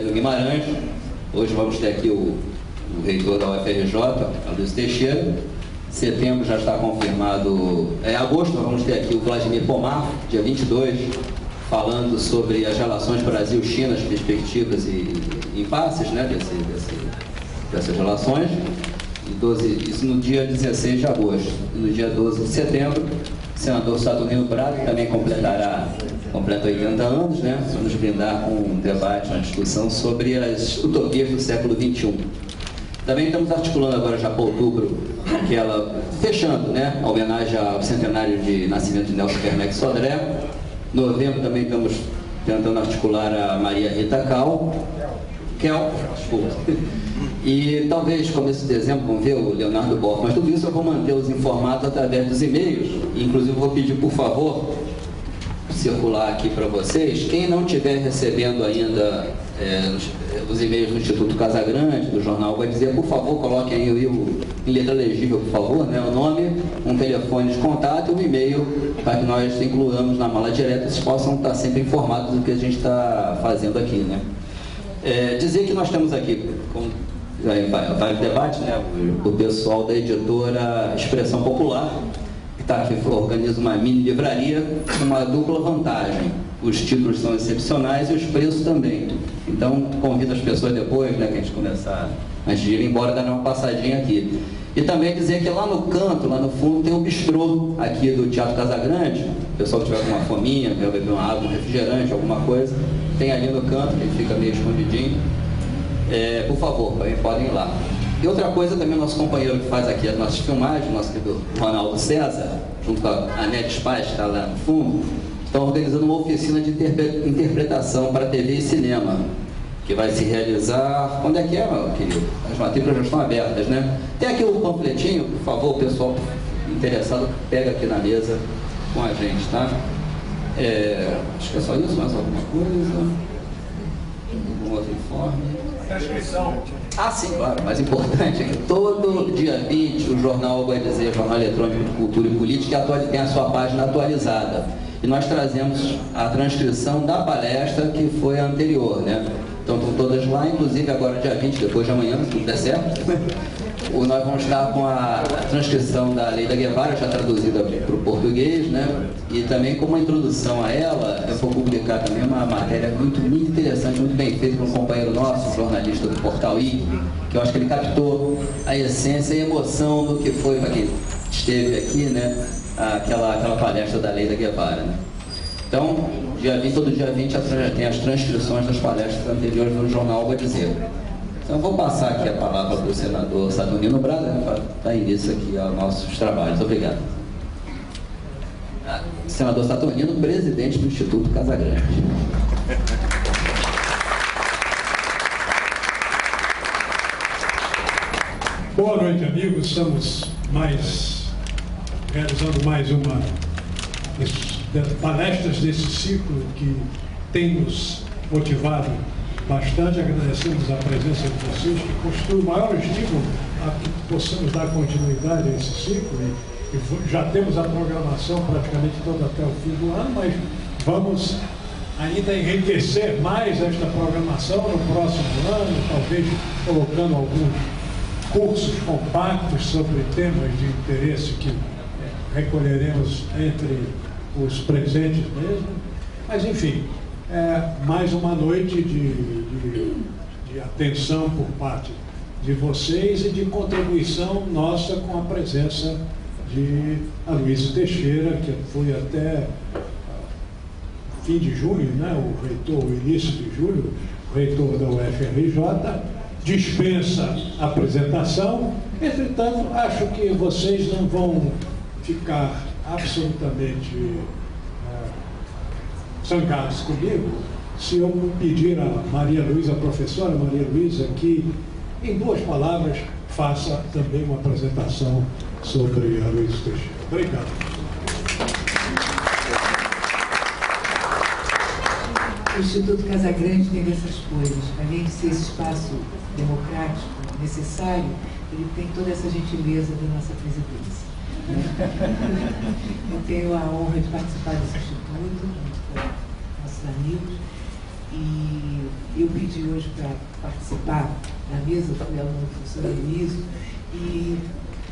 do Guimarães. Hoje vamos ter aqui o reitor da UFRJ, Aloysio Teixeira. Setembro já está confirmado. Agosto nós vamos ter aqui o Vladimir Pomar, dia 22, falando sobre as relações Brasil-China, as perspectivas e impasses, né, dessas relações. Isso no dia 16 de agosto. E no dia 12 de setembro, o senador Saturnino Braga, que também completa 80 anos, né, para nos brindar com um debate, uma discussão sobre as utopias do século XXI. Também estamos articulando agora já para outubro, fechando, né, a homenagem ao centenário de nascimento de Nelson Werneck Sodré. Novembro também estamos tentando articular a Maria Rita Kel, desculpa. E talvez começo de dezembro, vamos ver o Leonardo Borges, mas tudo isso eu vou mantê-los informados através dos e-mails. Inclusive vou pedir, por favor, circular aqui para vocês, quem não estiver recebendo ainda os e-mails do Instituto Casagrande, do jornal, vai dizer, por favor, coloquem aí em letra legível, por favor, né, o nome, um telefone de contato e um e-mail para que nós incluamos na mala direta e vocês possam estar sempre informados do que a gente está fazendo aqui, né. Dizer que nós temos aqui, como vai o debate, né, o pessoal da editora Expressão Popular, que está aqui, organiza uma mini livraria com uma dupla vantagem. Os títulos são excepcionais e os preços também. Então, convido as pessoas depois, né, que a gente começar, antes de ir embora, dar uma passadinha aqui. E também dizer que lá no canto, lá no fundo, tem o bistrô aqui do Teatro Casagrande. O pessoal que tiver com uma fominha, quer beber uma água, um refrigerante, alguma coisa, tem ali no canto, ele fica meio escondidinho. Por favor, podem ir lá. E outra coisa também, o nosso companheiro que faz aqui as nossas filmagens, nosso querido Ronaldo César, junto com a Anete Paz, que está lá no fundo, estão organizando uma oficina de interpretação para TV e cinema, que vai se realizar... Quando é que meu querido? As matrículas já estão abertas, né? Tem aqui o panfletinho, por favor, o pessoal interessado pega aqui na mesa com a gente, tá? Acho que é só isso, mais alguma coisa? Algum outro informe? Transcrição. Sim, claro, mais importante é que todo dia 20 o jornal vai dizer, Jornal Eletrônico de Cultura e Política, tem a sua página atualizada. E nós trazemos a transcrição da palestra que foi a anterior, né? Então estão todas lá, inclusive agora dia 20, depois de amanhã, se tudo der certo, nós vamos estar com a transcrição da Lei da Guevara, já traduzida para o português, né? E também como uma introdução a ela, eu vou publicar também uma matéria muito interessante, muito bem feita por um companheiro nosso, um jornalista do Portal I, que eu acho que ele captou a essência e a emoção do que foi, para quem esteve aqui, né? Aquela palestra da Lei da Guevara, né? Então, todo dia 20 tem as transcrições das palestras anteriores no jornal vai dizer. Então, eu vou passar aqui a palavra para o senador Saturnino Braga, né, para dar início aqui aos nossos trabalhos. Obrigado. Senador Saturnino, presidente do Instituto Casagrande. Boa noite, amigos. Estamos realizando mais uma palestras desse ciclo que tem nos motivado bastante. Agradecemos a presença de vocês, que constitui o maior estímulo a que possamos dar continuidade a esse ciclo. E já temos a programação praticamente toda até o fim do ano, mas vamos ainda enriquecer mais esta programação no próximo ano, talvez colocando alguns cursos compactos sobre temas de interesse que recolheremos entre os presentes mesmo. Mas, enfim, mais uma noite de atenção por parte de vocês e de contribuição nossa com a presença de Aloysio Teixeira, que foi até fim de julho, né, o início de julho, o reitor da UFRJ, dispensa a apresentação. Entretanto, acho que vocês não vão ficar absolutamente zangados comigo se eu pedir a Maria Luísa, a professora Maria Luísa, que, em 2 palavras, faça também uma apresentação sobre Aloysio Teixeira. Obrigado. O Instituto Casagrande tem essas coisas. Além de ser esse espaço democrático necessário, ele tem toda essa gentileza da nossa presidência. Eu tenho a honra de participar desse instituto, junto com nossos amigos, E eu pedi hoje para participar da mesa, fui aluno do professor Aloysio, e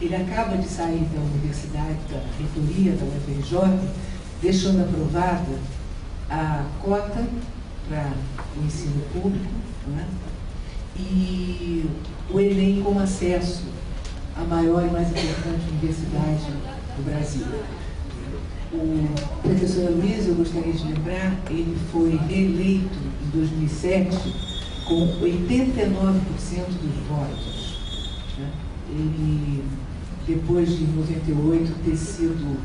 ele acaba de sair da universidade, da reitoria da UFRJ, deixando aprovada a cota para o ensino público, né? E o Enem como acesso à maior e mais importante universidade do Brasil. O professor Aloysio, eu gostaria de lembrar, ele foi reeleito em 2007 com 89% dos votos, né? Ele, depois de 98 ter sido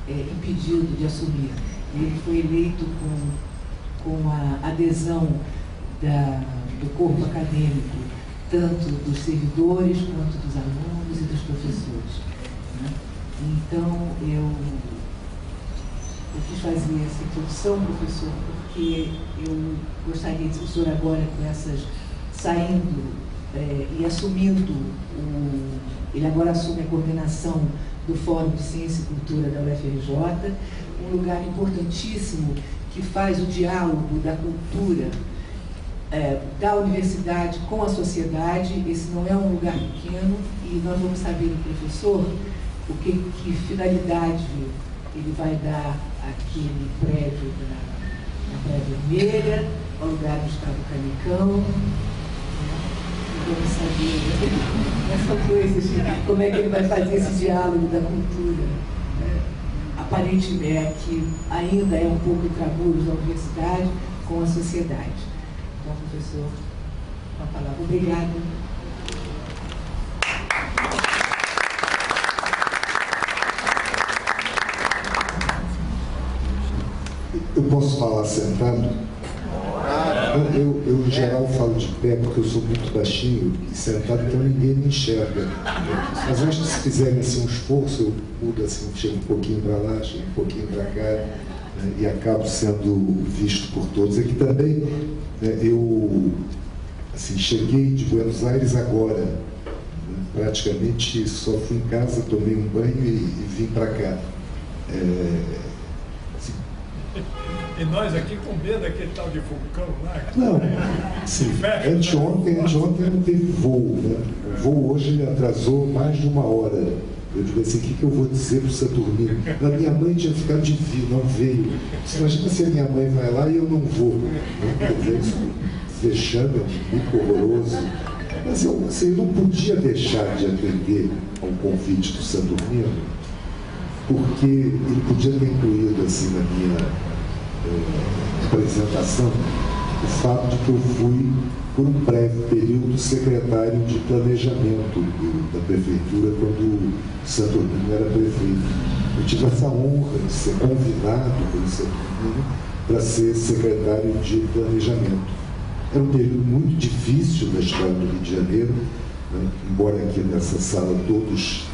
impedido de assumir, ele foi eleito com a adesão do corpo acadêmico, tanto dos servidores quanto dos alunos e dos professores, né? Então, eu quis fazer essa introdução, professor, porque eu gostaria de o senhor agora, com essas, saindo e assumindo, ele agora assume a coordenação do Fórum de Ciência e Cultura da UFRJ, um lugar importantíssimo que faz o diálogo da cultura da universidade com a sociedade. Esse não é um lugar pequeno, e nós vamos saber do professor que finalidade ele vai dar àquele prédio da Praia Vermelha, ao lugar do Estado Canicão. Vamos saber essa coisa, como é que ele vai fazer esse diálogo da cultura. Aparentemente é que ainda é um pouco trabalho da universidade com a sociedade. Então, professor, com a palavra. Obrigada. Eu posso falar sentado? Eu, em geral, falo de pé porque eu sou muito baixinho, e sentado então ninguém me enxerga. Mas acho que se fizerem assim, um esforço, eu mudo assim, chego um pouquinho para lá, chego um pouquinho para cá, né, e acabo sendo visto por todos. Aqui também, né, eu assim, cheguei de Buenos Aires agora, né, praticamente só fui em casa, tomei um banho e vim para cá. E nós aqui com medo daquele tal de vulcão lá? Não, sim. Anteontem não teve voo, né? O voo hoje ele atrasou mais de 1 hora. Eu digo assim, o que eu vou dizer para o Saturnino? A minha mãe tinha ficado de vir, não veio. Você imagina se a minha mãe vai lá e eu não vou. Quer dizer, isso vexame, muito horroroso. Mas eu não podia deixar de atender ao convite do Saturnino, porque ele podia ter incluído assim na minha apresentação o fato de que eu fui, por um breve período, secretário de planejamento da prefeitura quando o Saturnino era prefeito. Eu tive essa honra de ser convidado pelo Saturnino para ser secretário de planejamento. Era um período muito difícil da história do Rio de Janeiro, né? Embora aqui nessa sala todos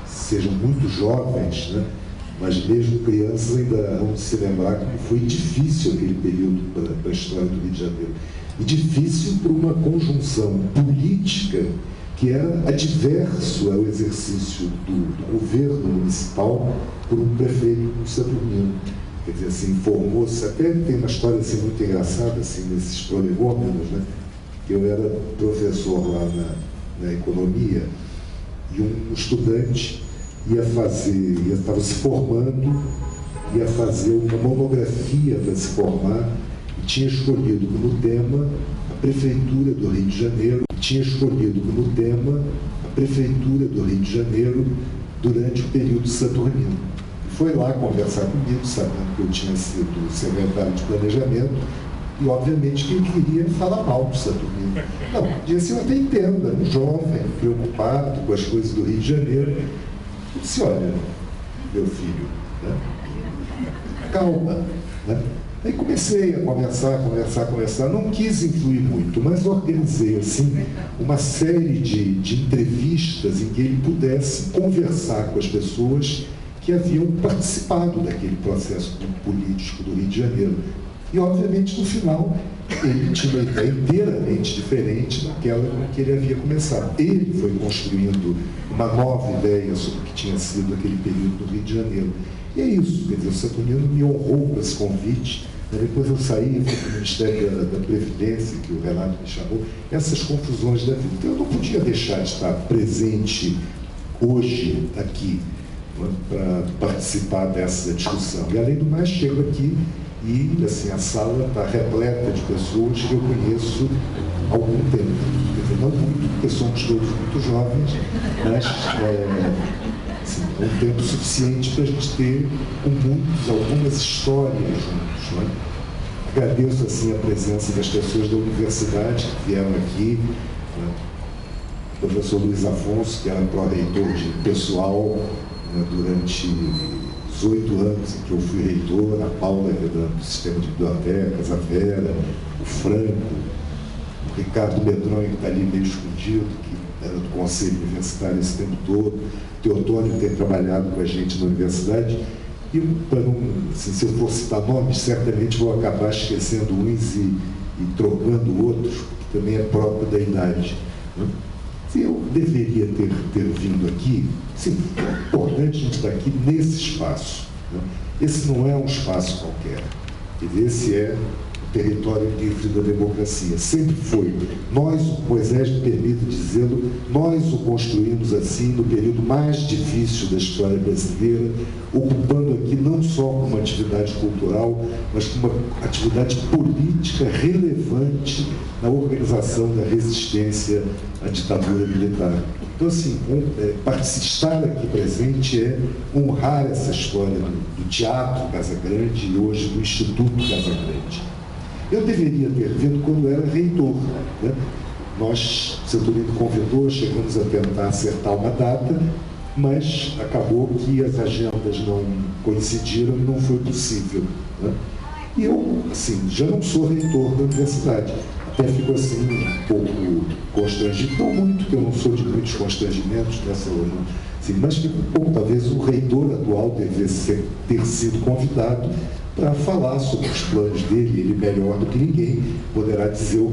sejam muito jovens, né? Mas mesmo crianças ainda vão se lembrar como foi difícil aquele período para a história do Rio de Janeiro. E difícil por uma conjunção política que era adverso ao exercício do governo municipal por um prefeito Saturnino. Quer dizer, assim, formou-se, até tem uma história assim, muito engraçada assim, nesses prolegômenos, né? Eu era professor lá na economia, e um estudante estava se formando, ia fazer uma monografia para se formar, e tinha escolhido como tema a Prefeitura do Rio de Janeiro, durante o período saturnino. E foi lá conversar comigo, sabendo que eu tinha sido secretário de planejamento, e obviamente que ele queria falar mal do Saturnino. Não, disse, eu até entendo, era um jovem, preocupado com as coisas do Rio de Janeiro. Eu disse, olha, meu filho, né? Calma, né? Aí comecei a conversar, não quis influir muito, mas organizei assim uma série de entrevistas em que ele pudesse conversar com as pessoas que haviam participado daquele processo político do Rio de Janeiro. E, obviamente, no final, ele tinha uma ideia inteiramente diferente daquela com que ele havia começado. Ele foi construindo uma nova ideia sobre o que tinha sido aquele período do Rio de Janeiro. E é isso, quer dizer, o Saturnino me honrou com esse convite, Depois eu saí, fui para o Ministério da Previdência, que o Renato me chamou, essas confusões da vida. Então eu não podia deixar de estar presente hoje aqui, para participar dessa discussão. E, além do mais, chego aqui e, assim, a sala está repleta de pessoas que eu conheço há algum tempo. Quer dizer, não muito, porque somos todos muito jovens, mas assim, é um tempo suficiente para a gente ter, com muitos, algumas histórias juntos. Não é? Agradeço, assim, a presença das pessoas da universidade que vieram aqui, né? O professor Luiz Afonso, que era pró-reitor de pessoal, durante 18 anos em que eu fui reitor, a Paula do Sistema de Bibliotecas, a Vera, o Franco, o Ricardo Medronho, que está ali meio escondido, que era do Conselho Universitário esse tempo todo, o Teotônio tem trabalhado com a gente na universidade, e para não, assim, se eu for citar nomes, certamente vou acabar esquecendo uns e trocando outros, que também é próprio da idade, né? Eu deveria ter vindo aqui, sim, é importante a gente estar aqui nesse espaço, né? Esse não é um espaço qualquer, esse é o território livre da democracia, sempre foi. Nós, o Moisés me permite dizê-lo, nós o construímos assim no período mais difícil da história brasileira, ocupando aqui não só como uma atividade cultural, mas como uma atividade política relevante na organização da resistência à ditadura militar. Então, assim, estar aqui presente é honrar essa história do Teatro Casa Grande e hoje do Instituto Casa Grande. Eu deveria ter vindo quando era reitor, né? Nós, o Setorino convidou, chegamos a tentar acertar uma data, mas acabou que as agendas não coincidiram e não foi possível, né? E eu, assim, já não sou reitor da universidade. Até fico assim um pouco constrangido, não muito, porque eu não sou de muitos constrangimentos nessa hora, assim, mas fico um pouco, talvez o reitor atual devesse ter sido convidado para falar sobre os planos dele. Ele, melhor do que ninguém, poderá dizer o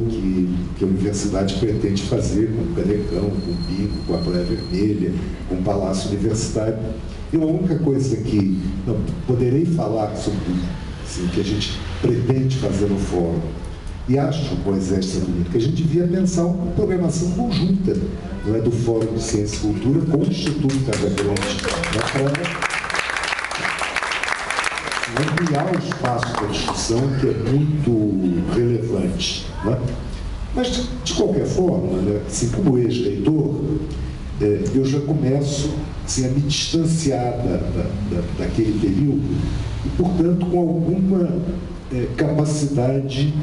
que a universidade pretende fazer com o Canecão, com o Bingo, com a Praia Vermelha, com o Palácio Universitário. E a única coisa que não poderei falar sobre assim, o que a gente pretende fazer no fórum, e acho, Moisés Sandomiro, que a gente devia pensar uma programação conjunta, não é, do Fórum de Ciência e Cultura com o Instituto Casa Grande, para ampliar o espaço da discussão, que é muito relevante. Não é? Mas, de qualquer forma, né, assim, como ex-reitor, eu já começo assim, a me distanciar daquele período e, portanto, com alguma capacidade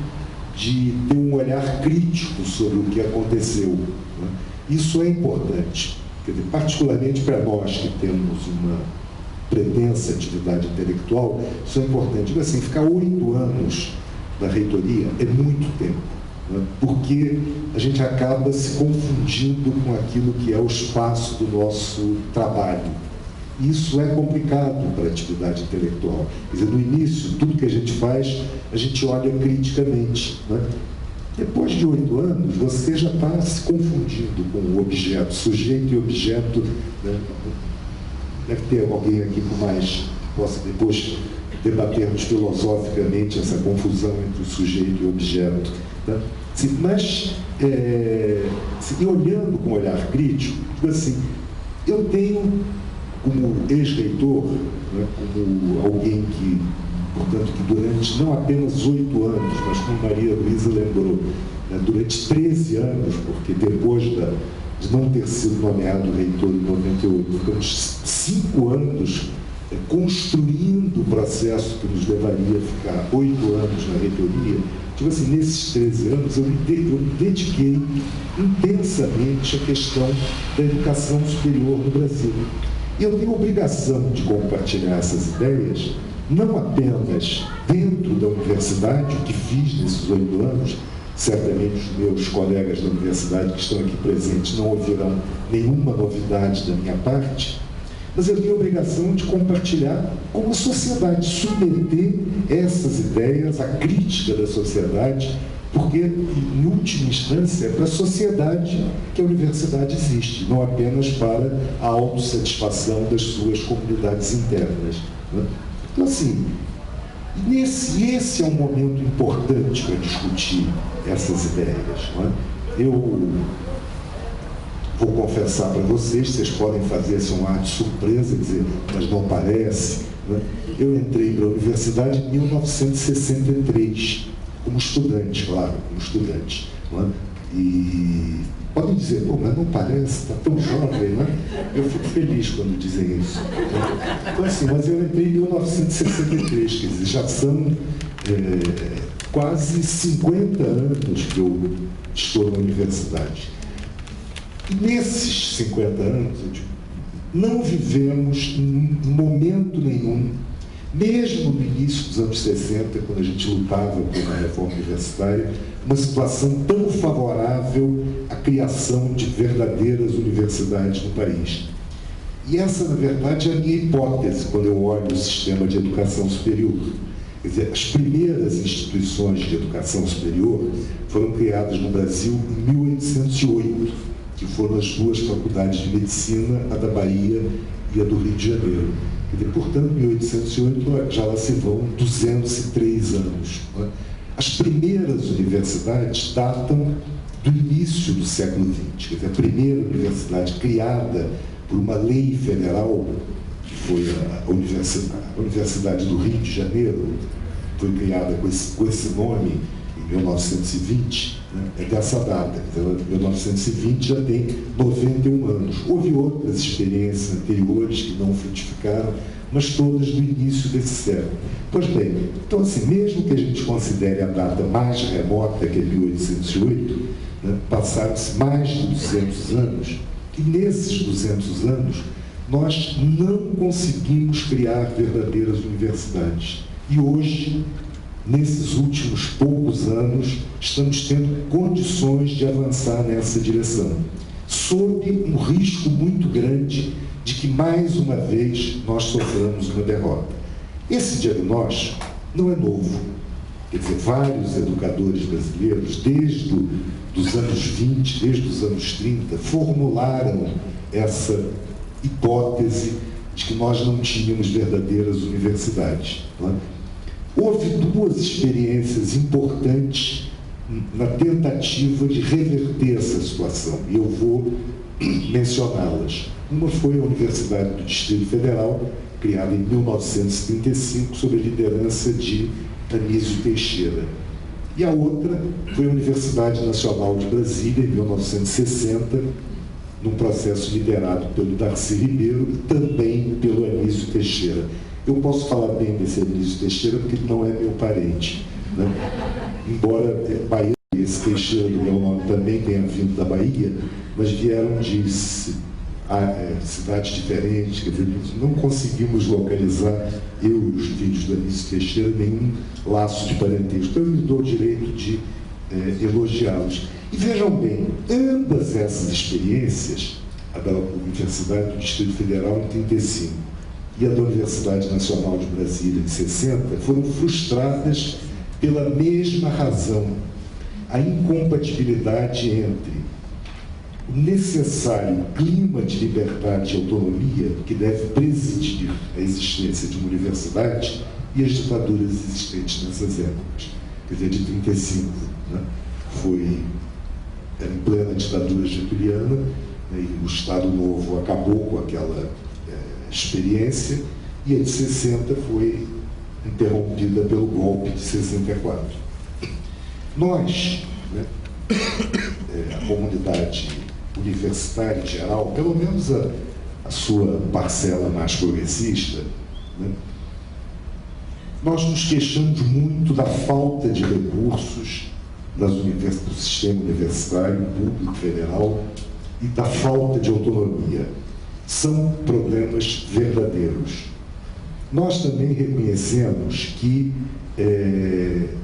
de ter um olhar crítico sobre o que aconteceu. Né? Isso é importante, quer dizer, particularmente para nós que temos uma pretensa atividade intelectual, isso é importante. Digo assim, ficar 8 anos na reitoria é muito tempo, né? Porque a gente acaba se confundindo com aquilo que é o espaço do nosso trabalho. Isso é complicado para a atividade intelectual. Quer dizer, no início, tudo que a gente faz, a gente olha criticamente, né? Depois de 8 anos, você já está se confundindo com o objeto, sujeito e objeto, né? Deve ter alguém aqui com mais, possa depois debatermos filosoficamente essa confusão entre o sujeito e o objeto. Né? Mas, e olhando com um olhar crítico, digo assim, eu tenho, como ex-reitor, né, como alguém que, portanto, que durante não apenas 8 anos, mas como Maria Luísa lembrou, né, durante 13 anos, porque depois de não ter sido nomeado reitor em 98, ficamos 5 anos construindo o processo que nos levaria a ficar 8 anos na reitoria. Tipo assim, nesses 13 anos eu me dediquei intensamente à questão da educação superior no Brasil. E eu tenho a obrigação de compartilhar essas ideias, não apenas dentro da universidade, o que fiz nesses 8 anos. Certamente os meus colegas da universidade que estão aqui presentes não ouvirão nenhuma novidade da minha parte, mas eu tenho a obrigação de compartilhar com a sociedade, submeter essas ideias à crítica da sociedade, porque, em última instância, é para a sociedade que a universidade existe, não apenas para a autossatisfação das suas comunidades internas. Né? Então, assim, E esse é um momento importante para discutir essas ideias. Não é? Eu vou confessar para vocês podem fazer assim, um ar de surpresa, dizer, mas não parece. Não é? Eu entrei para a universidade em 1963, como estudante, claro, como estudante. Não é? E podem dizer, pô, mas não parece, está tão jovem, né? Eu fico feliz quando dizem isso. Né? Então, assim, mas eu entrei em 1963, quer dizer, já são quase 50 anos que eu estou na universidade. E nesses 50 anos, não vivemos em momento nenhum, mesmo no início dos anos 60, quando a gente lutava por uma reforma universitária, uma situação tão favorável à criação de verdadeiras universidades no país. E essa, na verdade, é a minha hipótese quando eu olho o sistema de educação superior. Quer dizer, as primeiras instituições de educação superior foram criadas no Brasil em 1808, que foram as duas faculdades de medicina, a da Bahia e a do Rio de Janeiro. Quer dizer, portanto, em 1808 já lá se vão 203 anos. Né? As primeiras universidades datam do início do século XX. Quer dizer, a primeira universidade criada por uma lei federal, que foi a Universidade do Rio de Janeiro, foi criada com esse nome em 1920, né? É dessa data. Quer dizer, 1920 já tem 91 anos. Houve outras experiências anteriores que não frutificaram, mas todas do início desse século. Pois bem, então assim, mesmo que a gente considere a data mais remota, que é 1808, né, passaram-se mais de 200 anos, e nesses 200 anos nós não conseguimos criar verdadeiras universidades. E hoje, nesses últimos poucos anos, estamos tendo condições de avançar nessa direção, sob um risco muito grande de que, mais uma vez, nós soframos uma derrota. Esse diagnóstico não é novo. Quer dizer, vários educadores brasileiros, desde os anos 20, desde os anos 30, formularam essa hipótese de que nós não tínhamos verdadeiras universidades. Não é? Houve duas experiências importantes na tentativa de reverter essa situação, e eu vou mencioná-las. Uma foi a Universidade do Distrito Federal, criada em 1935, sob a liderança de Anísio Teixeira. E a outra foi a Universidade Nacional de Brasília, em 1960, num processo liderado pelo Darcy Ribeiro e também pelo Anísio Teixeira. Eu posso falar bem desse Anísio Teixeira porque ele não é meu parente, né? Embora Bahia, esse Teixeira do meu nome também tenha vindo da Bahia, mas vieram de cidades diferentes, quer dizer, não conseguimos localizar, eu e os filhos do Anísio Teixeira, nenhum laço de parentesco. Então eu me dou o direito de elogiá-los. E vejam bem, ambas essas experiências, a da Universidade do Distrito Federal em 35 e a da Universidade Nacional de Brasília em 60, foram frustradas pela mesma razão, a incompatibilidade entre o necessário clima de liberdade e autonomia que deve presidir a existência de uma universidade e as ditaduras existentes nessas épocas. Quer dizer, de 35, né? Foi em plena ditadura getuliana, né? E o Estado Novo acabou com aquela experiência, e a de 60 foi interrompida pelo golpe de 64. Nós, né, a comunidade universitária em geral, pelo menos a sua parcela mais progressista, né, nós nos queixamos muito da falta de recursos do sistema universitário público federal e da falta de autonomia. São problemas verdadeiros. Nós também reconhecemos que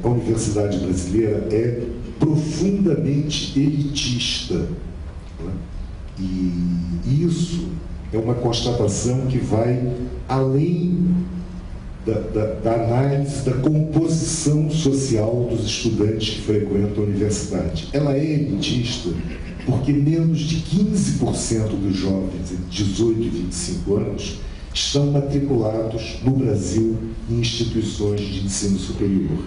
a universidade brasileira é profundamente elitista, né? E isso é uma constatação que vai além da análise da composição social dos estudantes que frequentam a universidade. Ela é elitista porque menos de 15% dos jovens entre 18 e 25 anos estão matriculados no Brasil em instituições de ensino superior.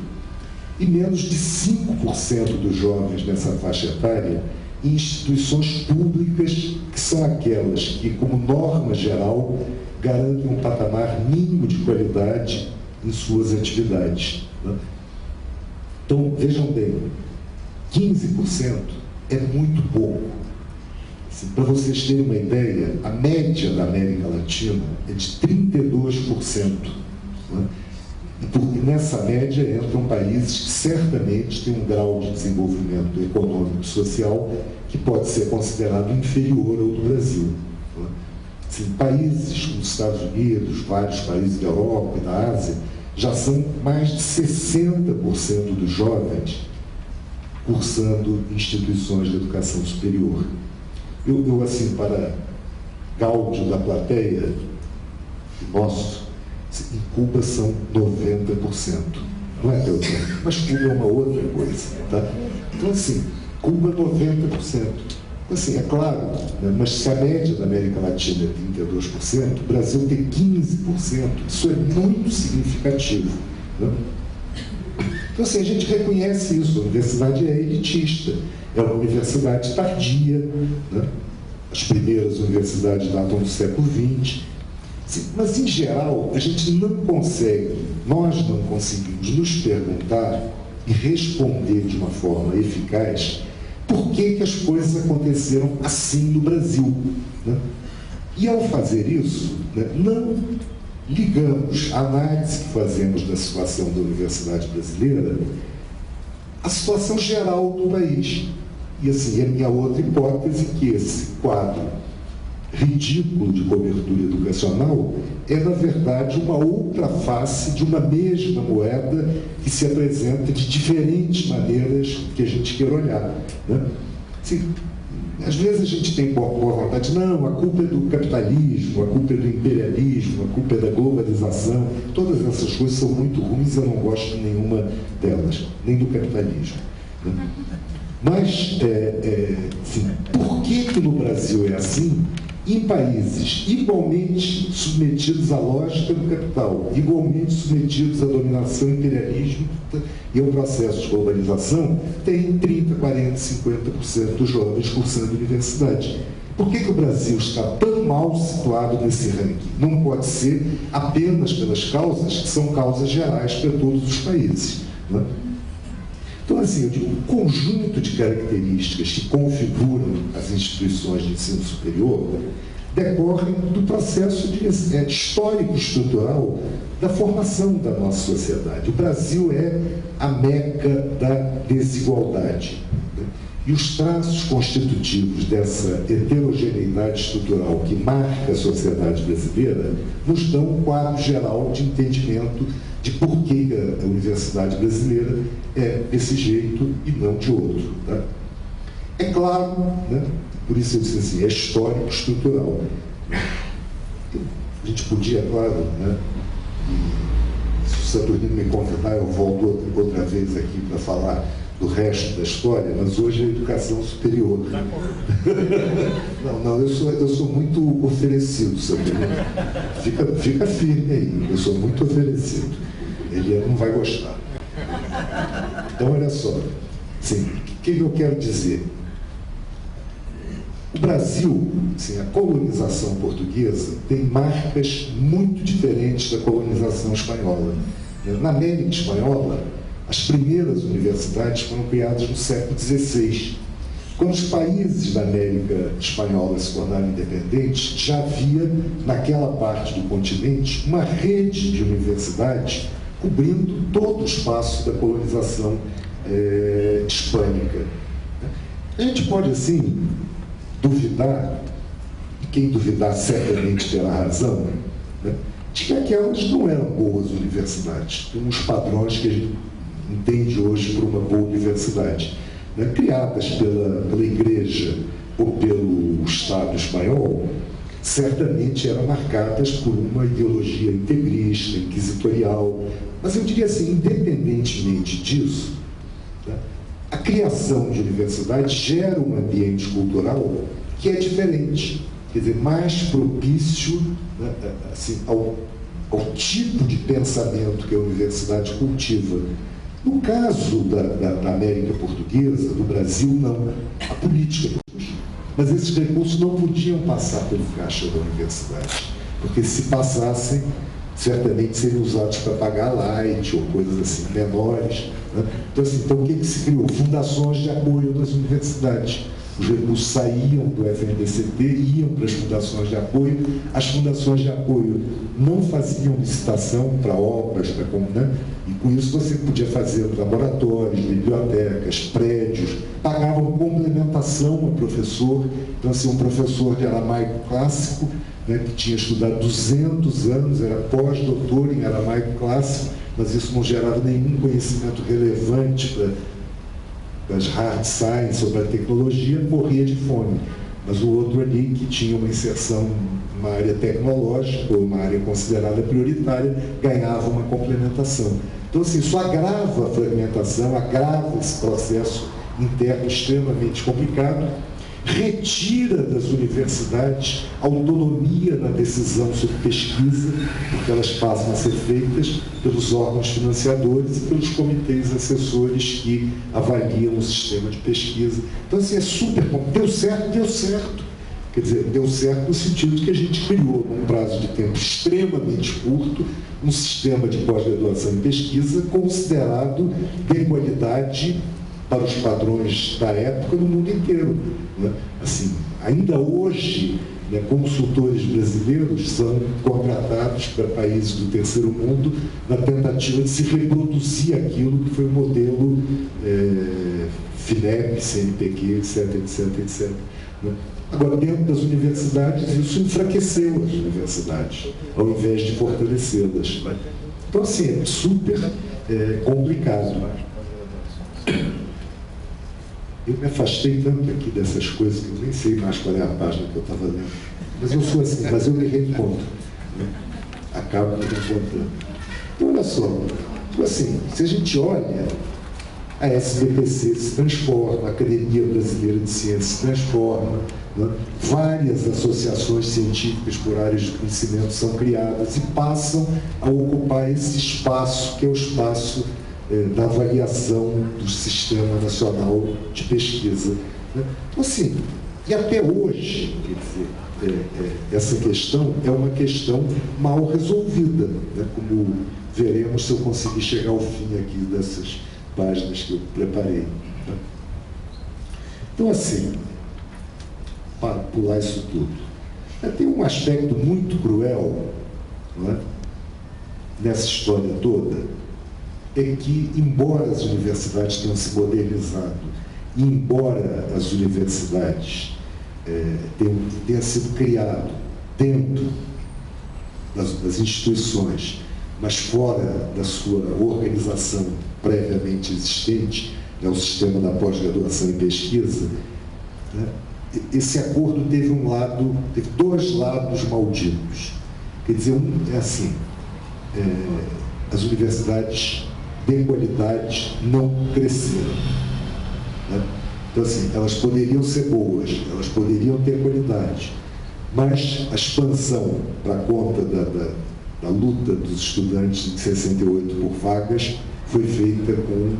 E menos de 5% dos jovens nessa faixa etária em instituições públicas, que são aquelas que, como norma geral, garantem um patamar mínimo de qualidade em suas atividades. Então, vejam bem, 15% é muito pouco. Para vocês terem uma ideia, a média da América Latina é de 32%. Porque nessa média entram países que certamente têm um grau de desenvolvimento econômico e social que pode ser considerado inferior ao do Brasil. Países como os Estados Unidos, vários países da Europa e da Ásia, já são mais de 60% dos jovens cursando instituições de educação superior. Eu assim, para gáudio da plateia, mostro, em Cuba são 90%. Não é, Deus? Mas Cuba é uma outra coisa. Tá? Então, assim, Cuba 90%. Assim, é claro, né, mas se a média da América Latina é 32%, o Brasil tem 15%. Isso é muito significativo. Né? Então, assim, a gente reconhece isso. A universidade é elitista. É uma universidade tardia. Né? As primeiras universidades datam do século XX. Mas, em geral, a gente não consegue, nós não conseguimos nos perguntar e responder de uma forma eficaz por que as coisas aconteceram assim no Brasil. Né? E, ao fazer isso, né, não ligamos a análise que fazemos da situação da universidade brasileira à situação geral do país. E, assim, é a minha outra hipótese que esse quadro ridículo de cobertura educacional é, na verdade, uma outra face de uma mesma moeda que se apresenta de diferentes maneiras que a gente queira olhar. Né? Assim, às vezes a gente tem boa vontade, não, a culpa é do capitalismo, a culpa é do imperialismo, a culpa é da globalização, todas essas coisas são muito ruins, eu não gosto de nenhuma delas, nem do capitalismo. Né? Mas, assim, por que no Brasil é assim? Em países igualmente submetidos à lógica do capital, igualmente submetidos à dominação imperialista e ao processo de globalização, tem 30%, 40%, 50% dos jovens cursando universidade. Por que o Brasil está tão mal situado nesse ranking? Não pode ser apenas pelas causas que são causas gerais para todos os países. Né? Então, assim, eu digo, um conjunto de características que configuram as instituições de ensino superior decorrem do processo histórico-estrutural da formação da nossa sociedade. O Brasil é a meca da desigualdade. E os traços constitutivos dessa heterogeneidade estrutural que marca a sociedade brasileira nos dão um quadro geral de entendimento de por que a universidade brasileira é desse jeito e não de outro. Tá? É claro, né? Por isso eu disse assim, é histórico-estrutural. A gente podia, claro, né? E, se o Saturnino me convidar, eu volto outra vez aqui para falar do resto da história, mas hoje é educação superior. Não, eu sou muito oferecido, Saturnino. Fica firme aí, eu sou muito oferecido. Ele não vai gostar. Então, olha só. Sim, o que eu quero dizer? O Brasil, assim, a colonização portuguesa tem marcas muito diferentes da colonização espanhola. Na América Espanhola, as primeiras universidades foram criadas no século XVI. Quando os países da América Espanhola se tornaram independentes, já havia, naquela parte do continente, uma rede de universidades cobrindo todo o espaço da colonização hispânica. A gente pode, assim, duvidar, e quem duvidar certamente terá razão, né, de que aquelas não eram boas universidades, com os padrões que a gente entende hoje por uma boa universidade, né, criadas pela Igreja ou pelo Estado espanhol, certamente eram marcadas por uma ideologia integrista, inquisitorial. Mas eu diria assim, independentemente disso, né, a criação de universidades gera um ambiente cultural que é diferente. quer dizer, mais propício, né, assim, ao tipo de pensamento que a universidade cultiva. No caso da América Portuguesa, do Brasil, não. A política. Mas esses recursos não podiam passar pelo caixa da universidade, porque se passassem, certamente seriam usados para pagar light ou coisas assim menores. Né? Então, assim, então, o que se criou? Fundações de apoio das universidades. Os recursos saíam do FNDCT e iam para as fundações de apoio. As fundações de apoio não faziam licitação para obras, né? E com isso você podia fazer laboratórios, bibliotecas, prédios, pagavam complementação ao professor. Então, assim, um professor de aramaico clássico, né, que tinha estudado 200 anos, era pós-doutor em aramaico clássico, mas isso não gerava nenhum conhecimento relevante das hard science ou para a tecnologia, morria de fome. Mas o outro ali, que tinha uma inserção numa área tecnológica, ou uma área considerada prioritária, ganhava uma complementação. Então, assim, isso agrava a fragmentação, agrava esse processo interno extremamente complicado, retira das universidades autonomia na decisão sobre pesquisa, porque elas passam a ser feitas pelos órgãos financiadores e pelos comitês assessores que avaliam o sistema de pesquisa. Então, assim, é super bom. Deu certo, deu certo. Quer dizer, deu certo no sentido de que a gente criou, num prazo de tempo extremamente curto, um sistema de pós-graduação em pesquisa considerado de qualidade para os padrões da época no mundo inteiro. Né? Assim, ainda hoje, né, consultores brasileiros são contratados para países do terceiro mundo na tentativa de se reproduzir aquilo que foi o modelo FINEP, CNPq, etc. Né? Agora, dentro das universidades, isso enfraqueceu as universidades, ao invés de fortalecê-las. Então, assim, é super complicado. Eu me afastei tanto aqui dessas coisas que eu nem sei mais qual é a página que eu estava lendo. Mas eu sou assim, mas eu me reencontro. Né? Acabo me reencontrando. Então, olha só, tipo assim, se a gente olha, a SBPC se transforma, a Academia Brasileira de Ciências se transforma, né? Várias associações científicas por áreas de conhecimento são criadas e passam a ocupar esse espaço, que é o espaço da avaliação do Sistema Nacional de Pesquisa. Né? Então, assim, e até hoje, quer dizer, essa questão é uma questão mal resolvida, né? Como veremos se eu conseguir chegar ao fim aqui dessas páginas que eu preparei. Né? Então, assim, para pular isso tudo, tem um aspecto muito cruel, não é? Nessa história toda, é que, embora as universidades tenham se modernizado, e embora as universidades tenham sido criado dentro das instituições, mas fora da sua organização previamente existente, né, o sistema da pós-graduação em pesquisa, né, esse acordo teve dois lados malditos. Quer dizer, um é assim, as universidades de qualidade não cresceram. Né? Então, assim, elas poderiam ser boas, elas poderiam ter qualidade, mas a expansão para conta da luta dos estudantes de 68 por vagas foi feita com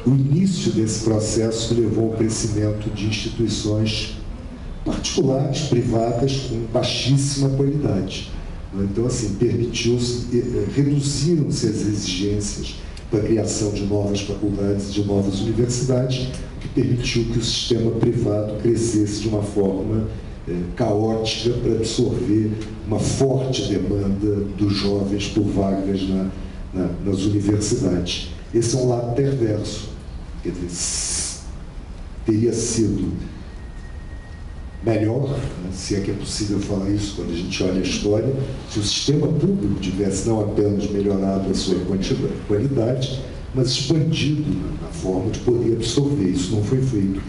o início desse processo que levou ao crescimento de instituições particulares, privadas, com baixíssima qualidade. Então, assim, reduziram-se as exigências para a criação de novas faculdades, de novas universidades, o que permitiu que o sistema privado crescesse de uma forma caótica para absorver uma forte demanda dos jovens por vagas nas universidades. Esse é um lado perverso. Quer dizer, teria sido melhor, né, se é que é possível falar isso quando a gente olha a história, se o sistema público tivesse não apenas melhorado a sua qualidade, mas expandido na forma de poder absorver. Isso não foi feito.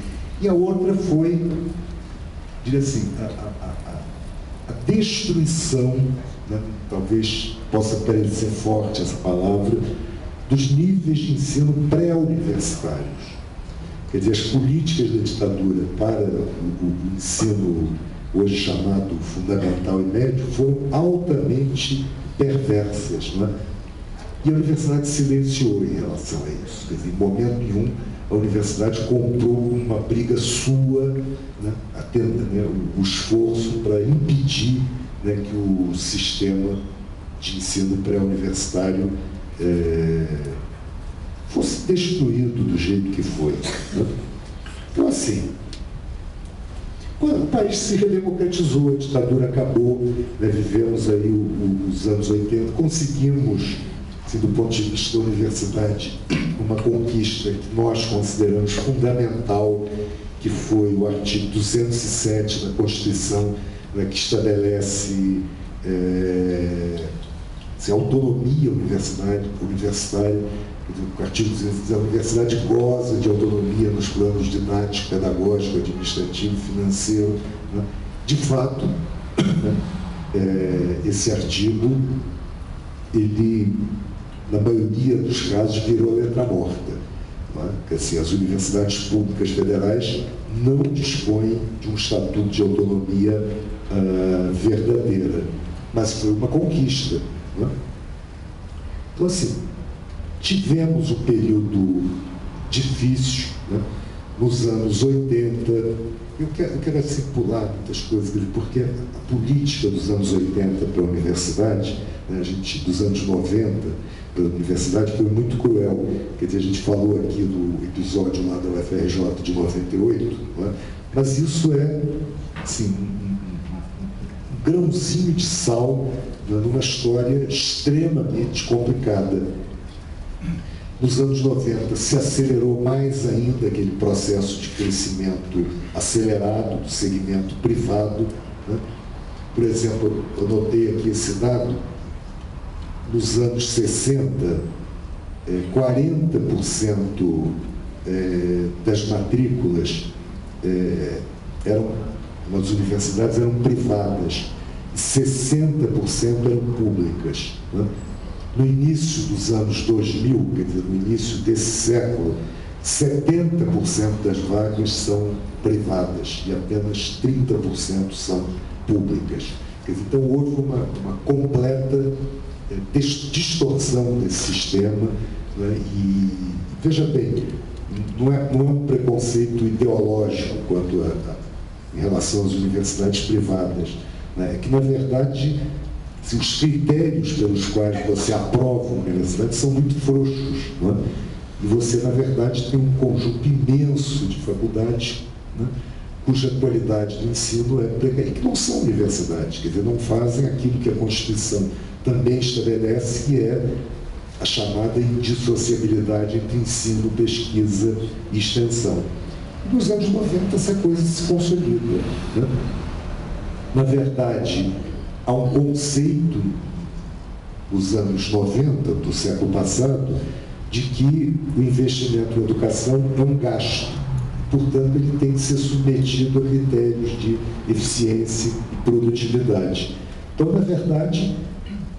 E a outra foi, diria assim, a destruição, né, talvez possa parecer forte essa palavra, dos níveis de ensino pré-universitários. Quer dizer, as políticas da ditadura para o ensino hoje chamado fundamental e médio, foram altamente perversas, não é? E a universidade silenciou em relação a isso. Quer dizer, em momento nenhum, a universidade comprou uma briga sua, né, o esforço para impedir, né, que o sistema de ensino pré-universitário fosse destruído do jeito que foi. Né? Então, assim, quando o país se redemocratizou, a ditadura acabou, né, vivemos aí os anos 80, conseguimos, assim, do ponto de vista da universidade, uma conquista que nós consideramos fundamental, que foi o artigo 207 da Constituição, né, que estabelece a autonomia universitária. O artigo 207, a universidade goza de autonomia nos planos didático, pedagógico, administrativo, financeiro. Né? De fato, né, esse artigo, ele, na maioria dos casos, virou letra morta. Né? Porque, assim, as universidades públicas federais não dispõem de um estatuto de autonomia verdadeira, mas foi uma conquista. Né? Então, assim, tivemos um período difícil, né, nos anos 80. Eu quero assim, pular muitas coisas, porque a política dos anos 80 para a universidade, né, dos anos 90 para a universidade, foi muito cruel. Quer dizer, a gente falou aqui do episódio lá da UFRJ de 98, né, mas isso é, assim, um grãozinho de sal, né, numa história extremamente complicada. Nos anos 90 se acelerou mais ainda aquele processo de crescimento acelerado do segmento privado. Né? Por exemplo, eu notei aqui esse dado: nos anos 60, 40% das matrículas nas universidades eram privadas, 60% eram públicas. Né? No início dos anos 2000, quer dizer, no início desse século, 70% das vagas são privadas e apenas 30% são públicas. Quer dizer, então houve uma completa distorção desse sistema, né? E, veja bem, não é um preconceito ideológico em relação às universidades privadas, né? É que, na verdade, os critérios pelos quais você aprova uma universidade são muito frouxos, não é? E você, na verdade, tem um conjunto imenso de faculdades, né, cuja qualidade do ensino é precária, que não são universidades, quer dizer, não fazem aquilo que a Constituição também estabelece, que é a chamada indissociabilidade entre ensino, pesquisa e extensão. E nos anos 90 essa coisa se consolida, né? Na verdade, há um conceito, dos anos 90, do século passado, de que o investimento na educação é um gasto. Portanto, ele tem que ser submetido a critérios de eficiência e produtividade. Então, na verdade,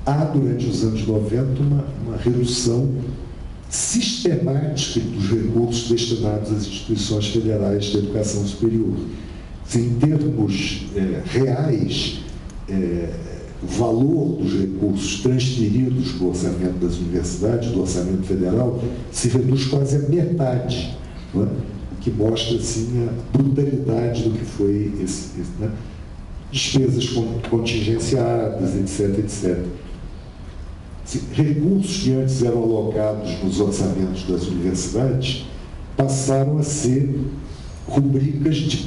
há, durante os anos 90, uma redução sistemática dos recursos destinados às instituições federais de educação superior. Em termos reais, o valor dos recursos transferidos para o orçamento das universidades, do orçamento federal, se reduz quase a metade, não é? O que mostra, assim, a brutalidade do que foi né? Despesas contingenciadas, etc, etc. Recursos que antes eram alocados nos orçamentos das universidades passaram a ser rubricas de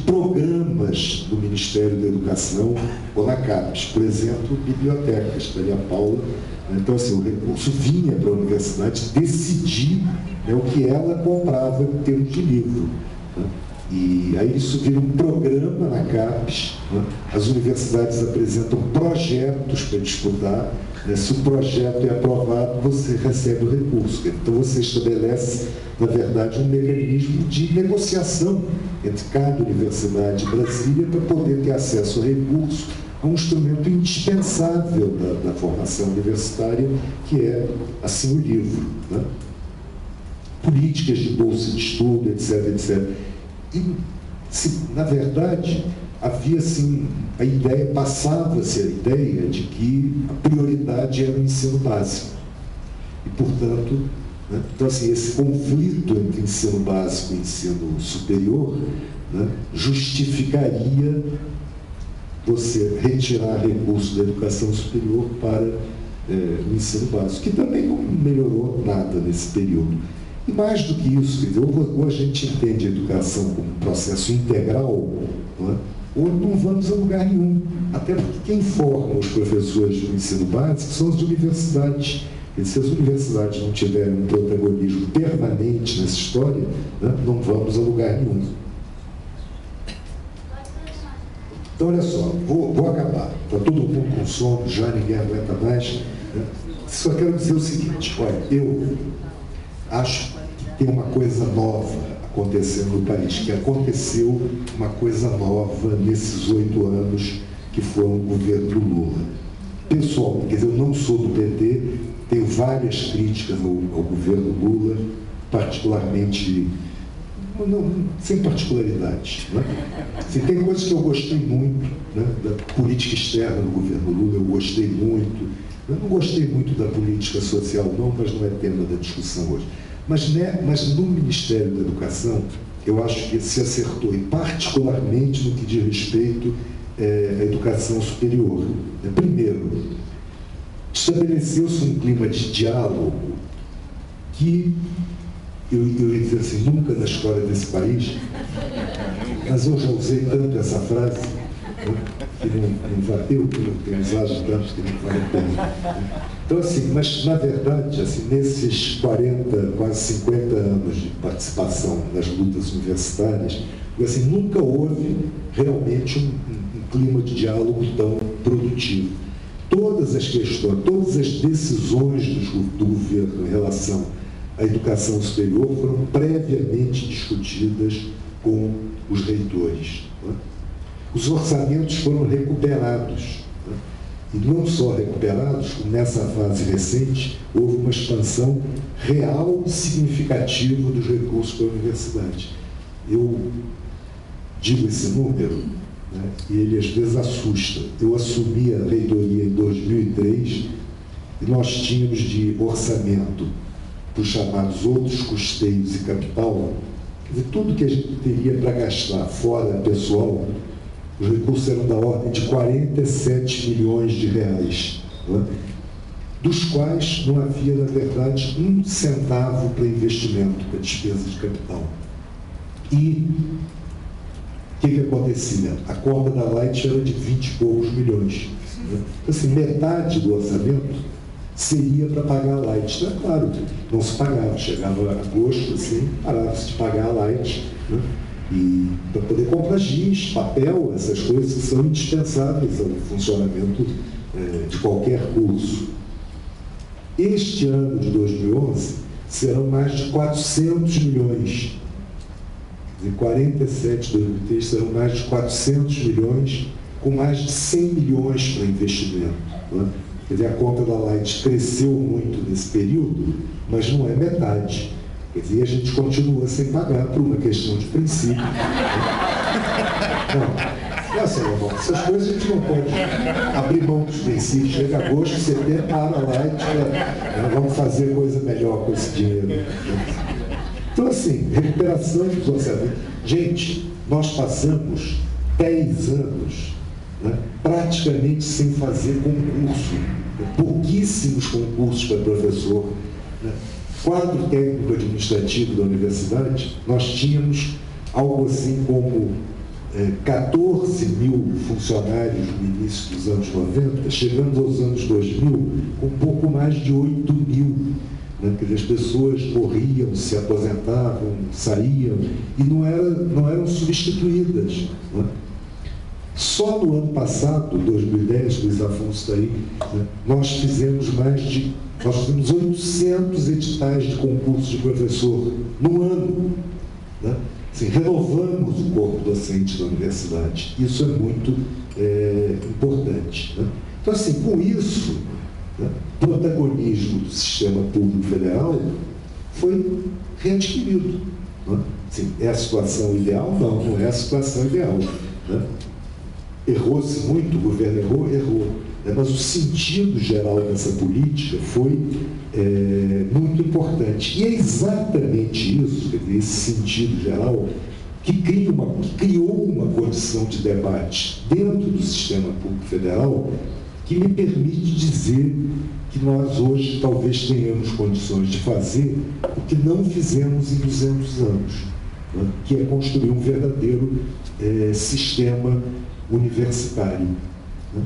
programas do Ministério da Educação ou na CAPES, por exemplo, bibliotecas, está ali a Paula. Então, assim, o recurso vinha para a universidade decidir, né, o que ela comprava em termos de livro. Né? E aí isso vira um programa na CAPES, né? As universidades apresentam projetos para disputar, né? Se o projeto é aprovado, você recebe o recurso. Então você estabelece, na verdade, um mecanismo de negociação entre cada universidade e Brasília para poder ter acesso ao recurso, a um instrumento indispensável da formação universitária, que é, assim, o livro. Né? Políticas de bolsa de estudo, etc, etc. E na verdade, havia assim, passava-se a ideia de que a prioridade era o ensino básico. E, portanto, né, então, assim, esse conflito entre ensino básico e ensino superior, né, justificaria você retirar recursos da educação superior para o ensino básico, que também não melhorou nada nesse período. E mais do que isso, ou a gente entende a educação como um processo integral, né, ou não vamos a lugar nenhum. Até porque quem forma os professores do ensino básico são as universidades. E se as universidades não tiverem um protagonismo permanente nessa história, né, não vamos a lugar nenhum. Então, olha só, vou acabar. Está todo mundo com sono, já ninguém aguenta mais. Né? Só quero dizer o seguinte, olha, eu acho que tem uma coisa nova acontecendo no país, que aconteceu uma coisa nova nesses 8 anos que foram o governo do Lula. Pessoal, quer dizer, eu não sou do PT, tenho várias críticas ao governo Lula, particularmente, não, sem particularidades. Né? Assim, tem coisas que eu gostei muito, né, da política externa do governo Lula, eu gostei muito. Eu não gostei muito da política social, não, mas não é tema da discussão hoje. Mas no Ministério da Educação, eu acho que se acertou, e particularmente no que diz respeito à educação superior. Primeiro, estabeleceu-se um clima de diálogo que, eu ia dizer assim, nunca na história desse país, mas eu já usei tanto essa frase, né, que não valeu, que eu tenho usado tanto que não vale a pena. Então, assim, mas na verdade, assim, nesses 40, quase 50 anos de participação nas lutas universitárias, assim, nunca houve realmente um clima de diálogo tão produtivo. Todas as questões, todas as decisões do governo em relação à educação superior foram previamente discutidas com os reitores. Né? Os orçamentos foram recuperados. Né? E não só recuperados, como nessa fase recente, houve uma expansão real e significativa dos recursos para a universidade. Eu digo esse número, né, e ele às vezes assusta. Eu assumi a reitoria em 2003 e nós tínhamos de orçamento para os chamados outros custeios e capital, quer dizer, tudo que a gente teria para gastar fora pessoal, os recursos eram da ordem de 47 milhões de reais, né, dos quais não havia, na verdade, 1 centavo para investimento, para despesa de capital. E o que acontecia? A conta da Light era de 20 e poucos milhões. Né? Então, assim, metade do orçamento seria para pagar a Light. Então, é claro, não se pagava. Chegava agosto, assim, parava-se de pagar a Light, né? E para poder comprar giz, papel, essas coisas que são indispensáveis ao funcionamento de qualquer curso. Este ano de 2011 serão mais de 400 milhões. Em 47, 2003, serão mais de 400 milhões, com mais de 100 milhões para investimento. Né? Quer dizer, a conta da Light cresceu muito nesse período, mas não é metade. Quer dizer, a gente continua sem pagar por uma questão de princípio. Não, assim, meu irmão, essas coisas a gente não pode abrir mão dos princípios. Chega agosto, setembro, para a Light, vamos fazer coisa melhor com esse dinheiro. Então, assim, recuperação dos orçamentos. Gente, nós passamos 10 anos, né, praticamente sem fazer concurso. Pouquíssimos concursos para professor. Né? Quadro técnico administrativo da universidade, nós tínhamos algo assim como 14 mil funcionários no início dos anos 90, chegamos aos anos 2000 com um pouco mais de 8 mil. Né? Porque as pessoas morriam, se aposentavam, saíam e não eram substituídas. Né? Só no ano passado, 2010, Luiz Afonso está aí, né, nós fizemos 800 editais de concurso de professor no ano. Né? Assim, renovamos o corpo docente da universidade. Isso é muito importante. Né? Então, assim, com isso, né, o protagonismo do sistema público federal foi readquirido. Né? Sim, é a situação ideal? Não, não é a situação ideal. Né? Errou-se muito, o governo errou. Né? Mas o sentido geral dessa política foi muito importante. E é exatamente isso, quer dizer, esse sentido geral, que criou uma condição de debate dentro do sistema público federal que me permite dizer que nós hoje talvez tenhamos condições de fazer o que não fizemos em 200 anos, né? Que é construir um verdadeiro sistema universitário. Né?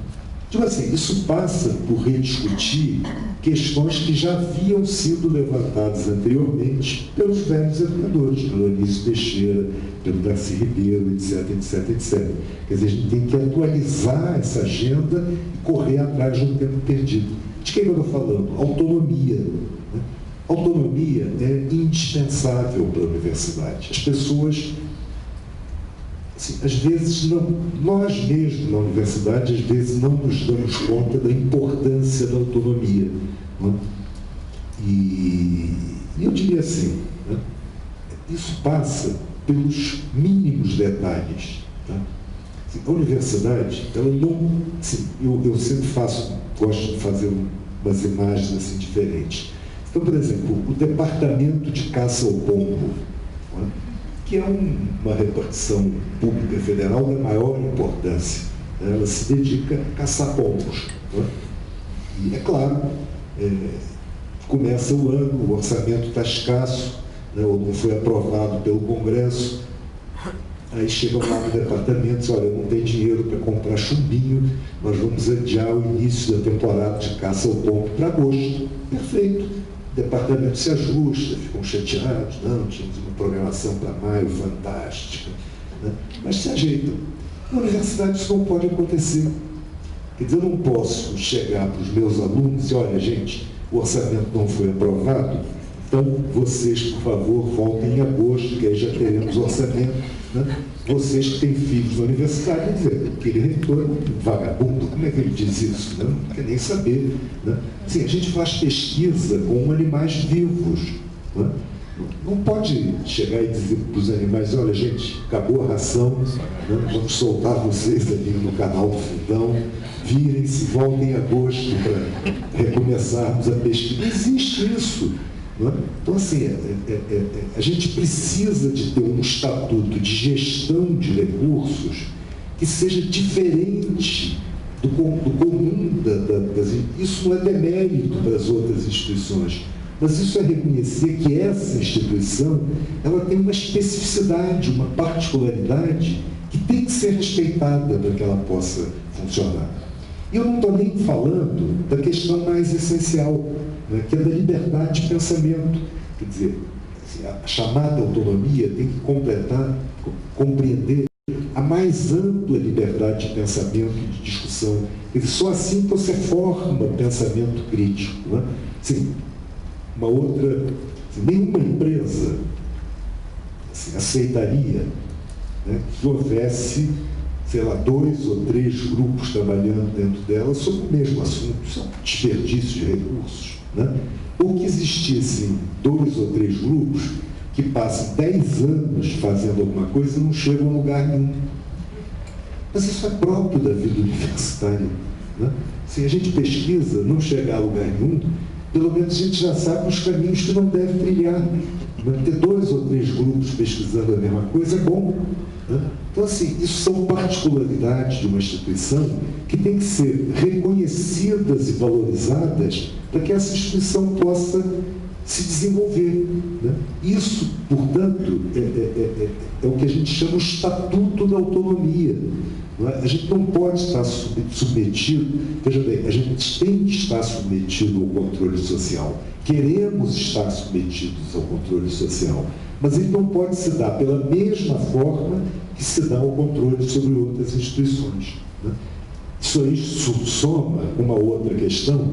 Tipo assim, isso passa por rediscutir questões que já haviam sido levantadas anteriormente pelos velhos educadores, pelo Anísio Teixeira, pelo Darcy Ribeiro, etc, etc, etc. Quer dizer, a gente tem que atualizar essa agenda e correr atrás de um tempo perdido. De quem eu estou falando? Autonomia. Né? Autonomia é indispensável para a universidade. As pessoas... Assim, às vezes, nós mesmos na universidade, às vezes não nos damos conta da importância da autonomia. Né? E eu diria assim, né? Isso passa pelos mínimos detalhes. Tá? Assim, a universidade, ela não... Assim, eu sempre gosto de fazer umas imagens assim, diferentes. Então, por exemplo, o Departamento de Caça ao Pombo, né? Que é uma repartição pública federal da maior importância. Ela se dedica a caçar pombos. Né? E, é claro, começa o ano, o orçamento está escasso, né, ou não foi aprovado pelo Congresso, aí chegam lá no departamento e dizem, olha, não tem dinheiro para comprar chumbinho, nós vamos adiar o início da temporada de caça ao pombo para agosto. Perfeito. O departamento se ajusta, ficam chateados, não, tínhamos uma programação para maio fantástica, né? Mas se ajeitam. Na universidade isso não pode acontecer. Quer dizer, eu não posso chegar para os meus alunos e dizer, olha, gente, o orçamento não foi aprovado, então vocês, por favor, voltem em agosto, que aí já teremos orçamento. Né? Vocês que têm filhos na universidade, dizer, aquele reitor é um vagabundo, como é que ele diz isso? Né? Não quer nem saber. Né? Assim, a gente faz pesquisa com animais vivos. Né? Não pode chegar e dizer para os animais, olha, gente, acabou a ração, né? Vamos soltar vocês ali no canal do Fundão, virem-se, voltem em agosto para recomeçarmos a pesquisa. Não existe isso. Não é? Então, assim, a gente precisa de ter um estatuto de gestão de recursos que seja diferente do comum isso não é demérito para as outras instituições, mas isso é reconhecer que essa instituição ela tem uma especificidade, uma particularidade que tem que ser respeitada para que ela possa funcionar. E eu não estou nem falando da questão mais essencial, né, que é da liberdade de pensamento. Quer dizer, a chamada autonomia tem que compreender a mais ampla liberdade de pensamento e de discussão. Quer dizer, só assim você forma pensamento crítico. Né? Assim, nenhuma empresa aceitaria, né, que houvesse, sei lá, 2 ou 3 grupos trabalhando dentro dela sobre o mesmo assunto. Isso é um desperdício de recursos. Né? Ou que existissem 2 ou 3 grupos que passam 10 anos fazendo alguma coisa e não chegam a lugar nenhum. Mas isso é próprio da vida universitária. Né? Se a gente pesquisa, não chegar a lugar nenhum, pelo menos a gente já sabe os caminhos que não deve trilhar. Mas ter 2 ou 3 grupos pesquisando a mesma coisa é bom. Né? Então, assim, isso são particularidades de uma instituição que tem que ser reconhecidas e valorizadas para que essa instituição possa se desenvolver. Né? Isso, portanto, é o que a gente chama o Estatuto da Autonomia. Não é? A gente não pode estar submetido, veja bem, a gente tem que estar submetido ao controle social. Queremos estar submetidos ao controle social, mas ele não pode se dar pela mesma forma que se dá o controle sobre outras instituições. Né? Isso aí soma uma outra questão,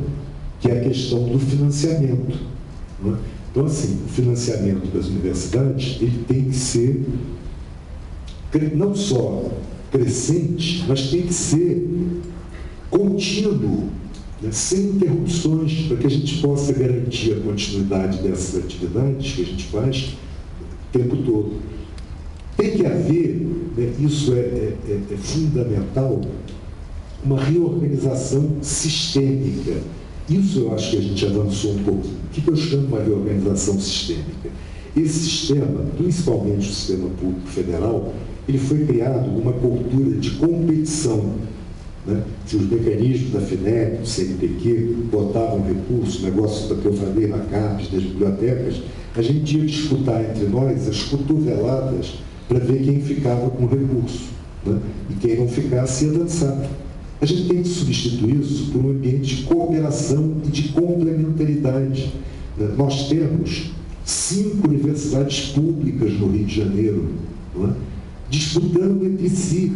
que é a questão do financiamento. Né? Então, assim, o financiamento das universidades ele tem que ser não só crescente, mas tem que ser contínuo, né? Sem interrupções, para que a gente possa garantir a continuidade dessas atividades que a gente faz o tempo todo. tem que haver, né, isso é fundamental, uma reorganização sistêmica. Isso eu acho que a gente avançou um pouquinho. O que eu chamo de uma reorganização sistêmica? Esse sistema, principalmente o sistema público federal, ele foi criado numa cultura de competição, né? Se os mecanismos da FINEP, do CNPq, botavam recursos, negócios que eu falei na CAPES, das bibliotecas, a gente ia disputar entre nós as cotoveladas para ver quem ficava com o recurso, né? E quem não ficasse ia dançar. A gente tem que substituir isso por um ambiente de cooperação e de complementaridade. Nós temos 5 universidades públicas no Rio de Janeiro, não é? Disputando entre si.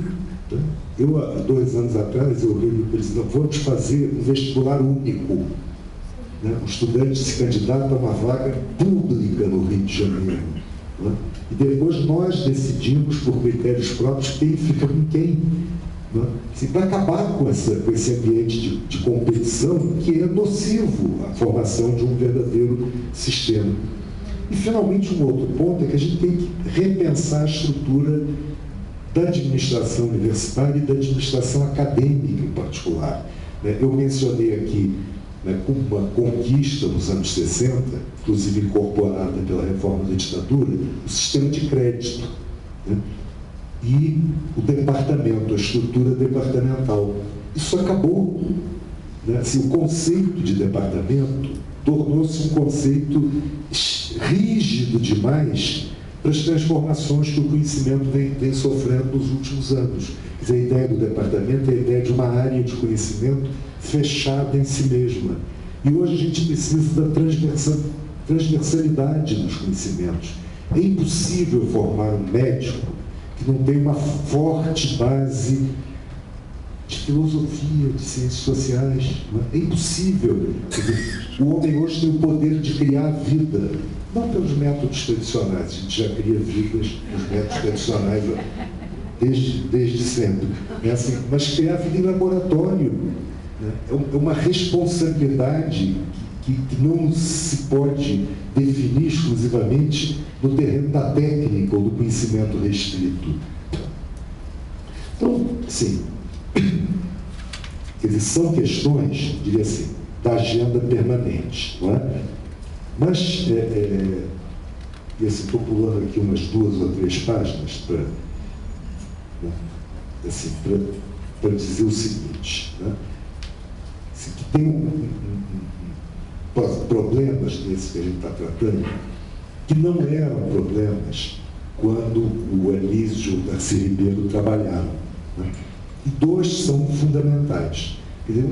Eu, há 2 anos atrás, eu reuni e disse, vamos fazer um vestibular único. O estudante se candidata a uma vaga pública no Rio de Janeiro. Não é? E depois nós decidimos, por critérios próprios, quem fica com quem. Assim, para acabar com esse ambiente de competição que é nocivo à formação de um verdadeiro sistema. E, finalmente, um outro ponto é que a gente tem que repensar a estrutura da administração universitária e da administração acadêmica em particular. Eu mencionei aqui, uma conquista nos anos 60, inclusive incorporada pela reforma da ditadura, o sistema de crédito, e o departamento, a estrutura departamental. Isso acabou. Assim, o conceito de departamento tornou-se um conceito rígido demais para as transformações que o conhecimento vem sofrendo nos últimos anos. Quer dizer, a ideia do departamento é a ideia de uma área de conhecimento fechada em si mesma. E hoje a gente precisa da transversalidade dos conhecimentos. É impossível formar um médico que não tem uma forte base de filosofia, de ciências sociais. É impossível. O homem hoje tem o poder de criar vida, não pelos métodos tradicionais, a gente já cria vidas nos métodos tradicionais desde sempre, assim, mas criar vida em laboratório. É uma responsabilidade que não se pode definir exclusivamente no terreno da técnica ou do conhecimento restrito. Então, sim, quer dizer, são questões, diria assim, da agenda permanente, não é? Mas, e assim, estou pulando aqui umas 2 ou 3 páginas para dizer o seguinte, né? Assim, que tem problemas desses que a gente está tratando, que não eram problemas quando o Anísio e o Darcy Ribeiro trabalharam, né? E 2 são fundamentais. Quer dizer,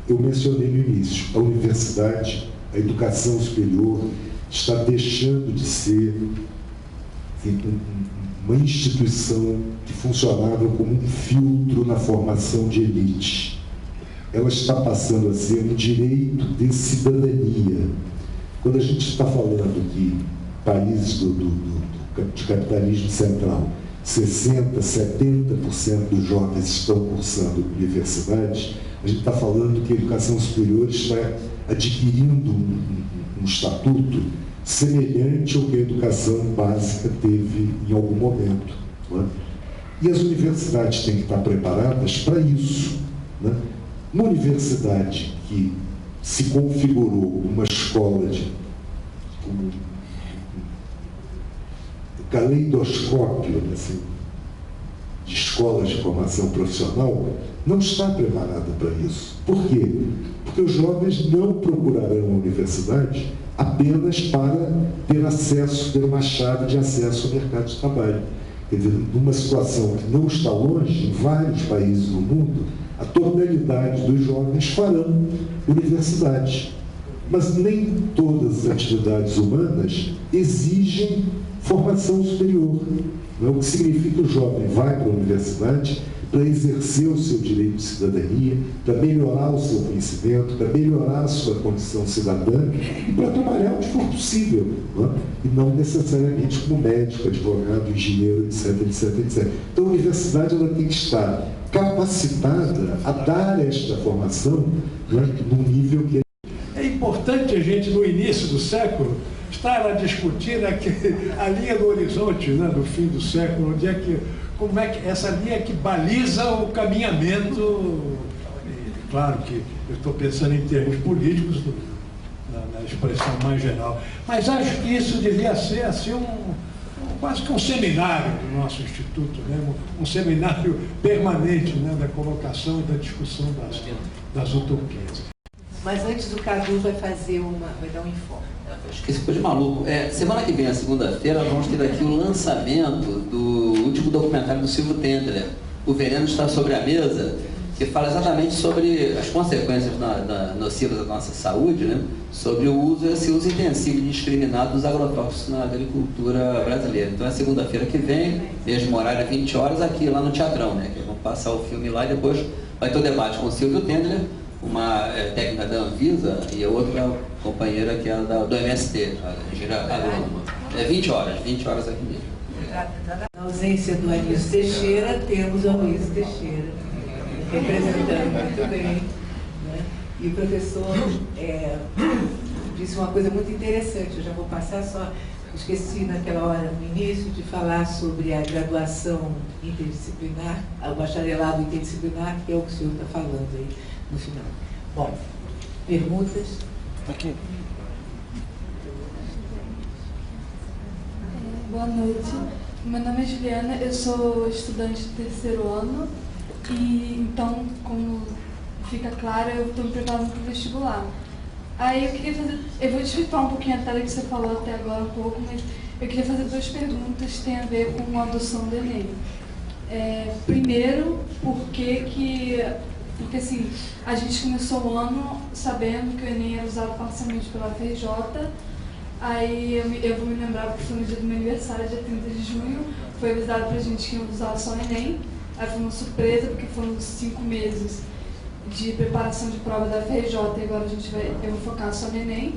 eu mencionei no início, a universidade, a educação superior está deixando de ser uma instituição que funcionava como um filtro na formação de elite. Ela está passando a ser um direito de cidadania. Quando a gente está falando que países de capitalismo central, 60%, 70% dos jovens estão cursando universidades, a gente está falando que a educação superior está adquirindo um estatuto semelhante ao que a educação básica teve em algum momento. Não é? E as universidades têm que estar preparadas para isso. Né? Uma universidade que se configurou uma escola de caleidoscópio, assim, de escolas de formação profissional, não está preparada para isso. Por quê? Porque os jovens não procurarão a universidade apenas para ter acesso, ter uma chave de acesso ao mercado de trabalho. Quer dizer, numa situação que não está longe, em vários países do mundo, a totalidade dos jovens farão universidades. Mas nem todas as atividades humanas exigem formação superior. O que significa que o jovem vai para a universidade para exercer o seu direito de cidadania, para melhorar o seu conhecimento, para melhorar a sua condição cidadã e para trabalhar onde for possível, não é? E não necessariamente como médico, advogado, engenheiro, etc, etc, etc. Então a universidade ela tem que estar capacitada a dar esta formação, não é? Num nível que é importante bastante gente no início do século estava discutindo a linha do horizonte, né, do fim do século, onde é que, como é que essa linha que baliza o caminhamento. E, claro que eu estou pensando em termos políticos, na expressão mais geral. Mas acho que isso devia ser assim quase que um seminário do nosso instituto, né? Um seminário permanente, né, da colocação e da discussão das utopias. Mas antes o Cadu vai dar um informe. Acho que esse foi de maluco. Semana que vem, a segunda-feira, vamos ter aqui o lançamento do último documentário do Silvio Tendler, O Veneno Está Sobre a Mesa, que fala exatamente sobre as consequências nocivas da nossa saúde, né? Sobre esse uso intensivo e indiscriminado dos agrotóxicos na agricultura brasileira. Então é segunda-feira que vem, mesmo horário, 20 horas, aqui lá no Teatrão, né? Que vão passar o filme lá e depois vai ter o debate com o Silvio Tendler, uma técnica da Anvisa e a outra companheira que é do MST, a engenharia agrônoma. 20 horas aqui mesmo. Na ausência do Anísio Teixeira, temos o Aloysio Teixeira, representando muito bem. Né? E o professor disse uma coisa muito interessante, eu já vou passar só, esqueci naquela hora, no início, de falar sobre a graduação interdisciplinar, o bacharelado interdisciplinar, que é o que o senhor está falando aí no final. Bom, perguntas? Aqui. Boa noite. Meu nome é Juliana, eu sou estudante do terceiro ano e então, como fica claro, eu estou me preparando para o vestibular. Aí eu vou desvirtuar um pouquinho a tela que você falou até agora um pouco, mas eu queria fazer 2 perguntas que têm a ver com a adoção do Enem. Primeiro, porque assim, a gente começou o ano sabendo que o Enem era usado parcialmente pela FRJ. Aí eu vou me lembrar porque foi no dia do meu aniversário, dia 30 de junho, foi avisado pra gente que ia usar só o Enem. Aí foi uma surpresa, porque foram 5 meses de preparação de prova da FRJ e agora eu vou focar só no Enem.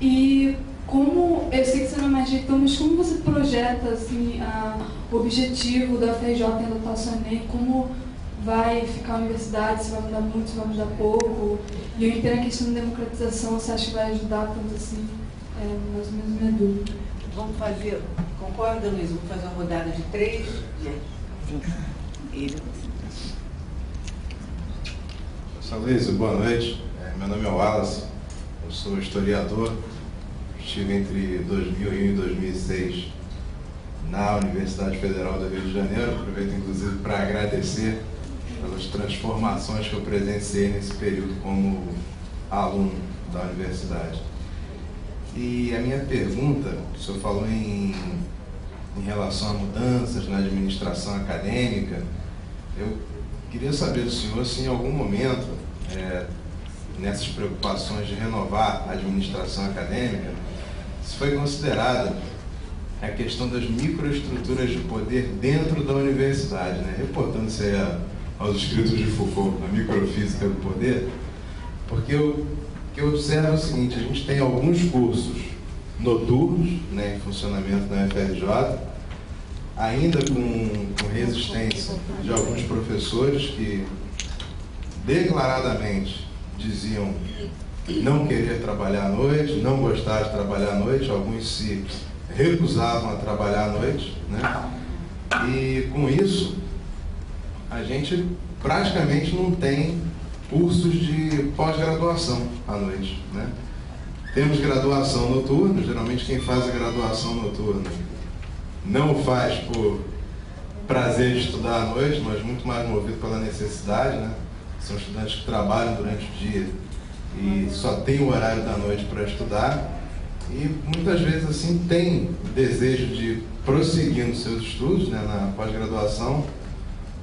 E como, eu sei que você não é mais reitor, mas como você projeta assim, o objetivo da FRJ em adotar só o Enem, como vai ficar a universidade, se vai mudar muito, se vai mudar pouco? E eu entendo a questão da democratização, você acha que vai ajudar tanto assim? Mais ou menos minha dúvida. Vamos fazer, concorda, Luiz? Vamos fazer uma rodada de 3? Professor Luiz, boa noite. Meu nome é Wallace, eu sou historiador, estive entre 2001 e 2006 na Universidade Federal do Rio de Janeiro. Aproveito inclusive para agradecer pelas transformações que eu presenciei nesse período como aluno da universidade. E a minha pergunta, o senhor falou em relação a mudanças na administração acadêmica, eu queria saber do senhor se em algum momento, nessas preocupações de renovar a administração acadêmica, se foi considerada a questão das microestruturas de poder dentro da universidade, né? Reportando-se aos escritos de Foucault, a microfísica do poder, porque eu observo o seguinte: a gente tem alguns cursos noturnos, né, em funcionamento na UFRJ, ainda com resistência de alguns professores que declaradamente diziam não querer trabalhar à noite, não gostar de trabalhar à noite, alguns se recusavam a trabalhar à noite, né? E com isso a gente praticamente não tem cursos de pós-graduação à noite, né? Temos graduação noturna, geralmente quem faz a graduação noturna não o faz por prazer de estudar à noite, mas muito mais movido pela necessidade, né? São estudantes que trabalham durante o dia e só tem o horário da noite para estudar e muitas vezes assim tem desejo de prosseguir nos seus estudos, né, na pós-graduação,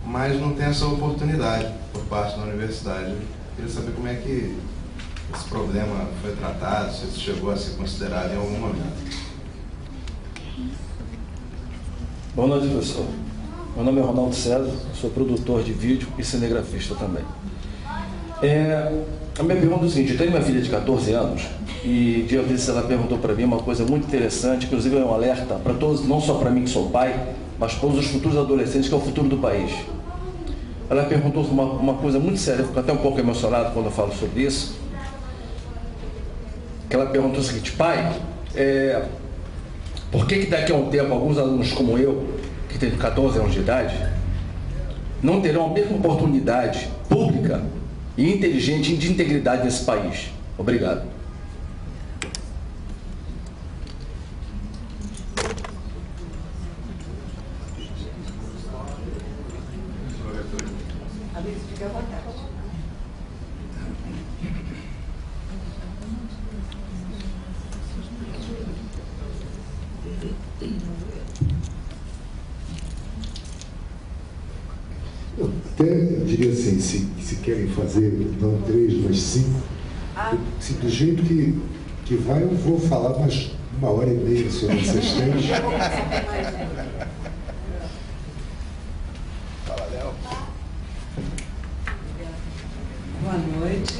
mas não tem essa oportunidade por parte da universidade. Eu queria saber como é que esse problema foi tratado, se isso chegou a ser considerado em algum momento. Boa noite, professor. Meu nome é Ronaldo César, sou produtor de vídeo e cinegrafista também. A minha pergunta é o seguinte: eu tenho uma filha de 14 anos e dia vez ela perguntou para mim uma coisa muito interessante, inclusive é um alerta para todos, não só para mim que sou pai, mas para todos os futuros adolescentes, que é o futuro do país. Ela perguntou uma coisa muito séria, eu fico até um pouco emocionado quando eu falo sobre isso. que ela perguntou o seguinte: pai, por que daqui a um tempo alguns alunos como eu, que tenho 14 anos de idade, não terão a mesma oportunidade pública e inteligente de integridade nesse país? Obrigado. Fique à vontade. Eu diria assim, se querem fazer não 3, mas 5, do jeito que vai, eu vou falar mais 1h30 sobre essas temas. Boa noite,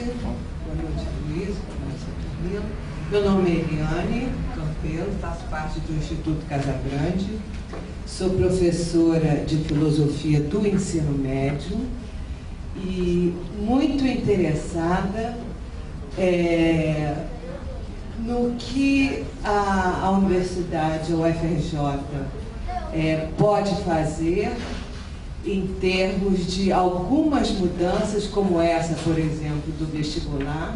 Luiz, boa noite, Camila. Meu nome é Eliane Campelo, faço parte do Instituto Casagrande, sou professora de filosofia do ensino médio e muito interessada no que a universidade, a UFRJ, pode fazer em termos de algumas mudanças, como essa, por exemplo, do vestibular,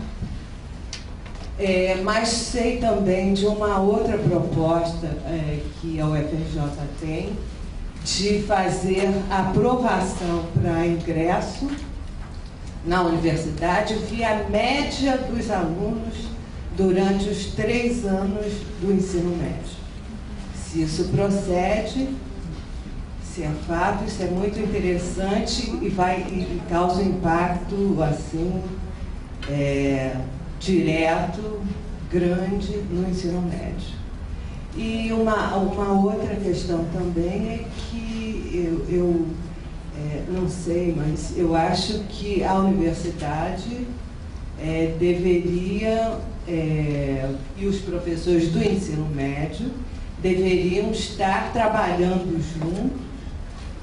mas sei também de uma outra proposta que a UFRJ tem, de fazer aprovação para ingresso na universidade via média dos alunos durante os 3 anos do ensino médio. Se isso procede, se é fato, isso é muito interessante e causa um impacto assim, direto, grande no ensino médio. E uma outra questão também é que eu não sei, mas eu acho que a universidade deveria, e os professores do ensino médio deveriam estar trabalhando juntos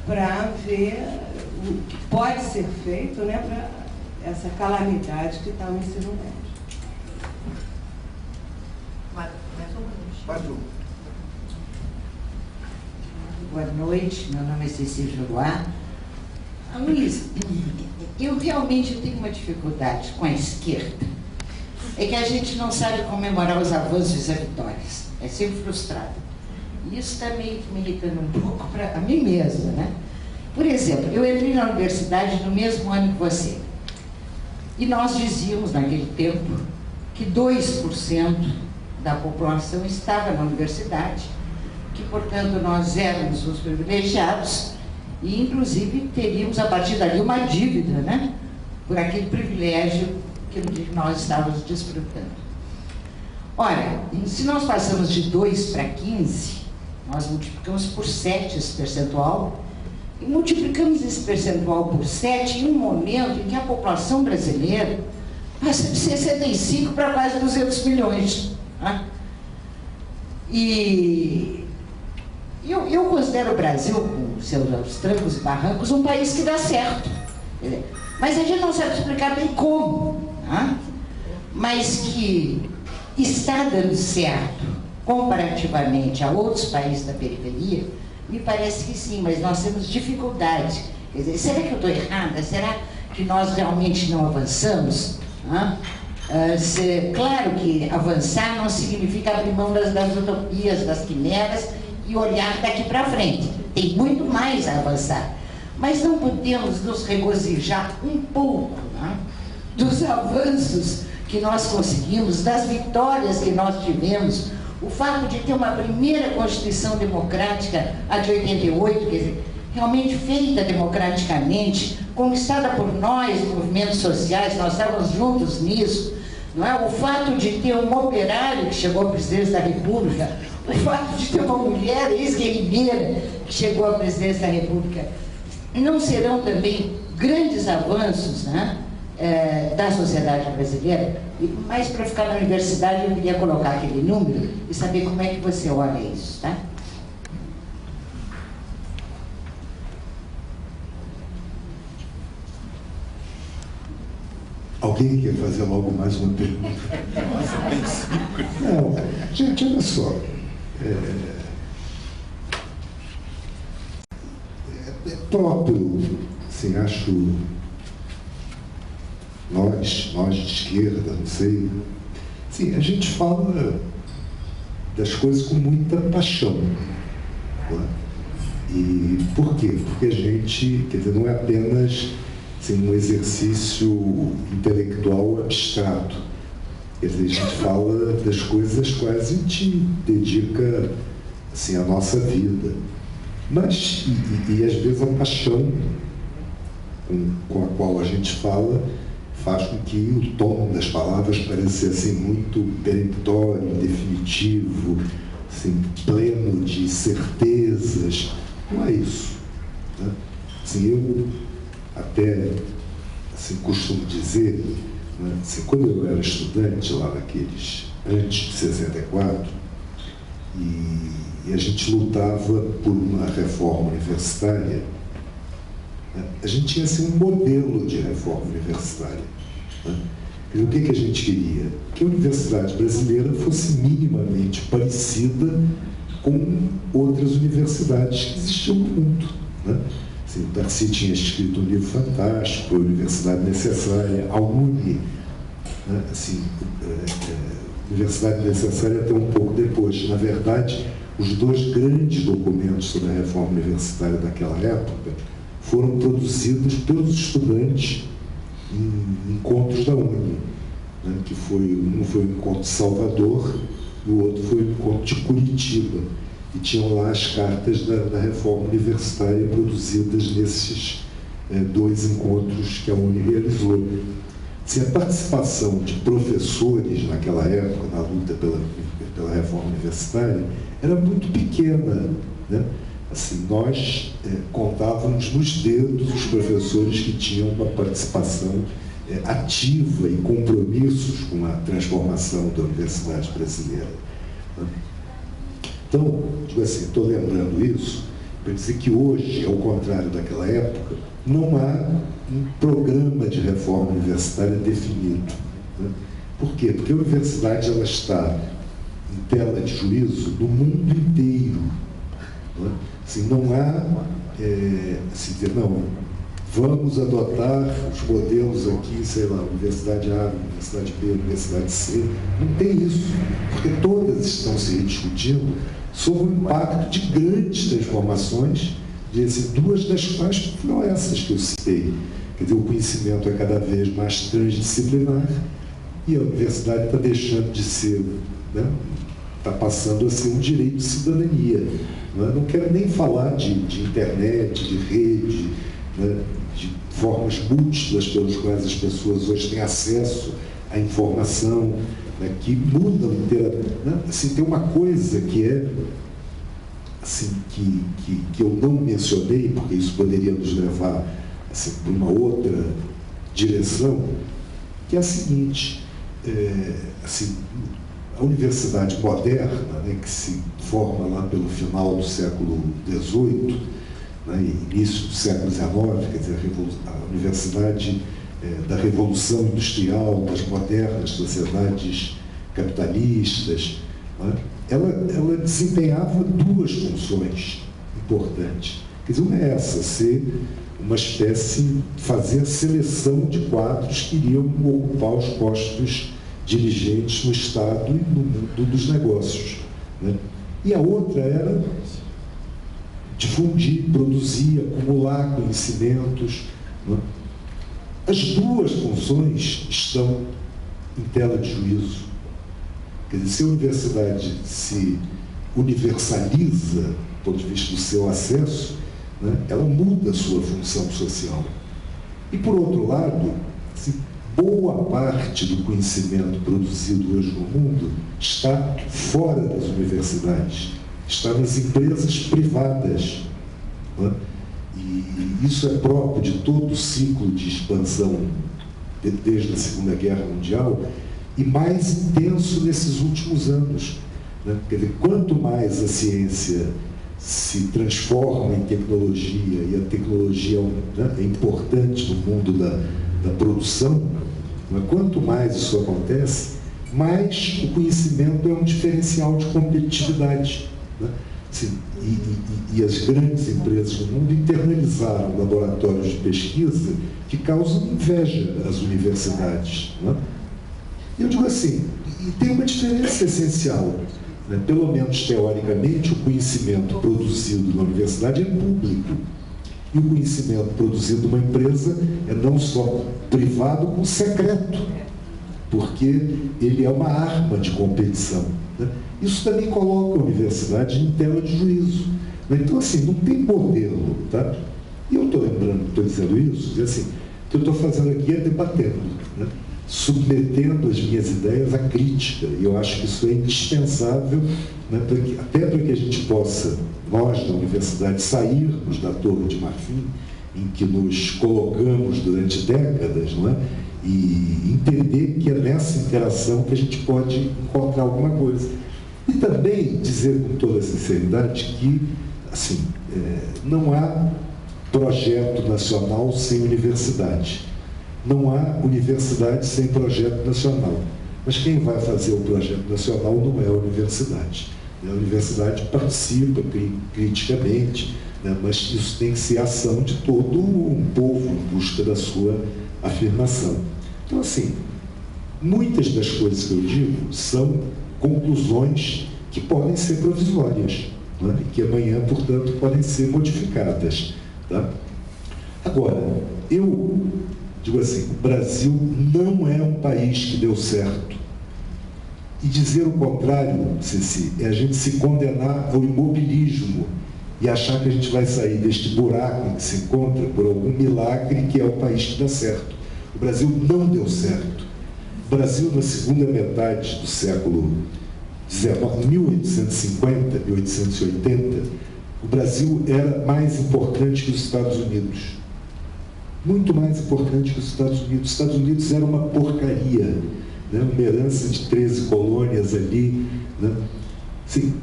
para ver o que pode ser feito, né, para essa calamidade que está no ensino médio. Boa noite, meu nome é Cecília Juruá. Luiz, eu realmente tenho uma dificuldade com a esquerda. É que a gente não sabe comemorar os avanços e as vitórias. É sempre frustrado. E isso está meio que me irritando um pouco para mim mesma, né? Por exemplo, eu entrei na universidade no mesmo ano que você. E nós dizíamos naquele tempo que 2% da população estava na universidade, que, portanto, nós éramos os privilegiados e, inclusive, teríamos a partir dali uma dívida, né? Por aquele privilégio que nós estávamos desfrutando. Ora, se nós passamos de 2 para 15, nós multiplicamos por 7 esse percentual, e multiplicamos esse percentual por 7 em um momento em que a população brasileira passa de 65 para quase 200 milhões. Né? E eu considero o Brasil, com seus trancos e barrancos, um país que dá certo. Mas a gente não sabe explicar bem como, né? Mas que está dando certo comparativamente a outros países da periferia, me parece que sim, mas nós temos dificuldade. Quer dizer, será que eu estou errada? Será que nós realmente não avançamos? Claro que avançar não significa abrir mão das utopias, das quimeras e olhar daqui para frente. Tem muito mais a avançar. Mas não podemos nos regozijar um pouco, né, dos avanços que nós conseguimos, das vitórias que nós tivemos. O fato de ter uma primeira Constituição democrática, a de 88, quer dizer, realmente feita democraticamente, conquistada por nós, movimentos sociais, nós estávamos juntos nisso, não é? O fato de ter um operário que chegou à presidência da República, o fato de ter uma mulher ex-guerrilheira que chegou à presidência da República, não serão também grandes avanços, né, da sociedade brasileira? Mas para ficar na universidade eu queria colocar aquele número e saber como é que você olha isso, tá? Alguém quer fazer logo mais uma pergunta? Não, gente, olha só. É próprio, assim, acho, nós de esquerda, não sei, assim, a gente fala das coisas com muita paixão. Não é? E por quê? Porque a gente, quer dizer, não é apenas assim, um exercício intelectual abstrato. Quer dizer, a gente fala das coisas quase a gente dedica assim, a nossa vida. Mas, e às vezes a paixão com a qual a gente fala faz com que o tom das palavras pareça assim, muito peremptório, definitivo, assim, pleno de certezas. Não é isso. Né? Assim, eu até assim, costumo dizer, né, assim, quando eu era estudante lá naqueles, antes de 64, e a gente lutava por uma reforma universitária, né, a gente tinha assim, um modelo de reforma universitária. Né? E o que a gente queria? Que a universidade brasileira fosse minimamente parecida com outras universidades que existiam no mundo. Né? Assim, o Darcy tinha escrito um livro fantástico, A Universidade Necessária, a UNE. Né? Assim, Universidade Necessária até um pouco depois. Na verdade, os dois grandes documentos sobre a reforma universitária daquela época foram produzidos pelos estudantes em encontros da UNE, né? Que um foi o encontro de Salvador e o outro foi o encontro de Curitiba. E tinham lá as cartas da reforma universitária produzidas nesses dois encontros que a UNE realizou. Se a participação de professores naquela época, na luta pela reforma universitária, era muito pequena. Né? Assim, nós contávamos nos dedos os professores que tinham uma participação ativa e compromissos com a transformação da universidade brasileira. Né? Então, digo assim, estou lembrando isso para dizer que hoje, ao contrário daquela época, não há um programa de reforma universitária definido. Né? Por quê? Porque a universidade ela está em tela de juízo no mundo inteiro. Né? Assim, não há, assim, dizer, não, vamos adotar os modelos aqui, sei lá, Universidade A, Universidade B, Universidade C. Não tem isso, porque todas estão se discutindo sobre o impacto de grandes transformações, duas das quais foram essas que eu citei. Quer dizer, o conhecimento é cada vez mais transdisciplinar e a universidade está deixando de ser, né, está passando a ser um direito de cidadania. Né? Não quero nem falar de internet, de rede, né, de formas múltiplas pelas quais as pessoas hoje têm acesso à informação, né, que mudam inteiramente. Né? Assim, tem uma coisa que é assim, que eu não mencionei, porque isso poderia nos levar assim, para uma outra direção, que é a seguinte, assim, a universidade moderna, né, que se forma lá pelo final do século XVIII, né, início do século XIX, quer dizer, a universidade da Revolução Industrial, das modernas sociedades capitalistas, né, ela desempenhava duas funções importantes. Quer dizer, uma é essa, ser uma espécie, fazer a seleção de quadros que iriam ocupar os postos dirigentes no Estado e no mundo dos negócios. Né? E a outra era difundir, produzir, acumular conhecimentos. Né? As duas funções estão em tela de juízo. Quer dizer, se a universidade se universaliza, do ponto de vista do seu acesso, né, ela muda a sua função social. E, por outro lado, boa parte do conhecimento produzido hoje no mundo está fora das universidades, está nas empresas privadas. Né? E isso é próprio de todo o ciclo de expansão desde a Segunda Guerra Mundial e mais intenso nesses últimos anos. Né? Quer dizer, quanto mais a ciência se transforma em tecnologia, e a tecnologia, né, é importante no mundo da produção, Quanto mais isso acontece, mais o conhecimento é um diferencial de competitividade. Né? Sim, e as grandes empresas do mundo internalizaram laboratórios de pesquisa que causam inveja às universidades. Né? Eu digo assim, e tem uma diferença essencial. Né? Pelo menos teoricamente, o conhecimento produzido na universidade é público. E o conhecimento produzido numa empresa é não só privado, como secreto, porque ele é uma arma de competição. Né? Isso também coloca a universidade em tela de juízo. Né? Então, assim, não tem modelo. Tá? E eu estou lembrando, estou dizendo isso, e assim, o que eu estou fazendo aqui é debatendo, né? Submetendo as minhas ideias à crítica. E eu acho que isso é indispensável, né? Até para que a gente possa, nós da universidade, sairmos da Torre de Marfim, em que nos colocamos durante décadas, não é? E entender que é nessa interação que a gente pode encontrar alguma coisa. E também dizer com toda sinceridade que, assim, não há projeto nacional sem universidade. Não há universidade sem projeto nacional. Mas quem vai fazer o projeto nacional não é a universidade. A universidade participa criticamente, né? Mas isso tem que ser ação de todo um povo em busca da sua afirmação. Então, assim, muitas das coisas que eu digo são conclusões que podem ser provisórias, né? E que amanhã, portanto, podem ser modificadas. Tá? Agora, eu digo assim, o Brasil não é um país que deu certo. E dizer o contrário, Ceci, é a gente se condenar ao imobilismo e achar que a gente vai sair deste buraco em que se encontra por algum milagre que é o país que dá certo. O Brasil não deu certo. O Brasil, na segunda metade do século XIX, 1850, 1880, o Brasil era mais importante que os Estados Unidos. Muito mais importante que os Estados Unidos. Os Estados Unidos era uma porcaria, né? Uma herança de 13 colônias ali. Né? Assim,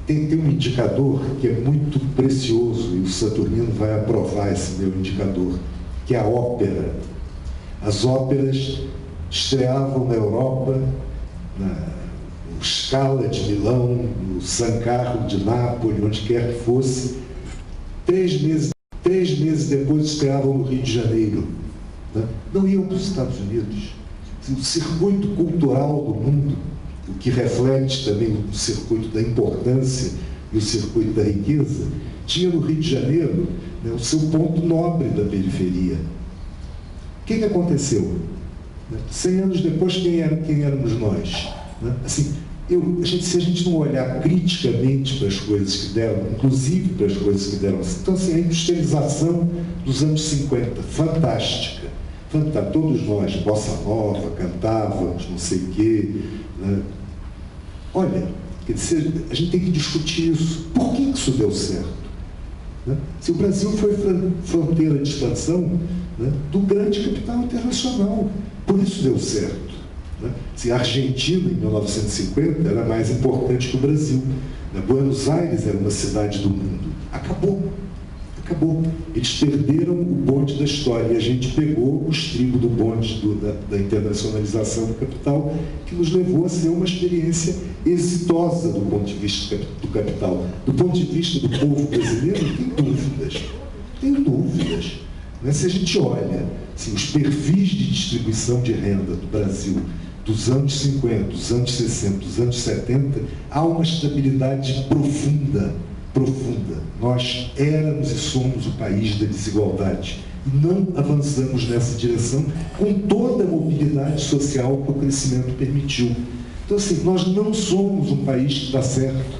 tem um indicador que é muito precioso, e o Saturnino vai aprovar esse meu indicador, que é a ópera. As óperas estreavam na Europa, no Scala de Milão, no San Carlo de Nápoles, onde quer que fosse. 3 meses depois estreavam no Rio de Janeiro. Né? Não iam para os Estados Unidos. O circuito cultural do mundo, o que reflete também o circuito da importância e o circuito da riqueza, tinha no Rio de Janeiro, né, o seu ponto nobre da periferia. O que aconteceu? 100 anos depois, quem éramos nós? Né? Assim, se a gente não olhar criticamente para as coisas que deram, inclusive para as coisas que deram, então assim, a industrialização dos anos 50, fantástica, todos nós, bossa nova, cantávamos, não sei o quê, né? Olha, quer dizer, a gente tem que discutir isso. Por que isso deu certo? Né? Se o Brasil foi fronteira de expansão, né, do grande capital internacional, por isso deu certo. Né? Se a Argentina, em 1950, era mais importante que o Brasil. Né? Buenos Aires era uma cidade do mundo. Acabou. Eles perderam o bonde da história e a gente pegou o estribo do bonde da internacionalização do capital, que nos levou a ser uma experiência exitosa do ponto de vista do capital. Do ponto de vista do povo brasileiro, tenho dúvidas. Né? Se a gente olha assim, os perfis de distribuição de renda do Brasil dos anos 50, dos anos 60, dos anos 70, há uma estabilidade profunda. Nós éramos e somos o país da desigualdade. E não avançamos nessa direção com toda a mobilidade social que o crescimento permitiu. Então, assim, nós não somos um país que dá certo.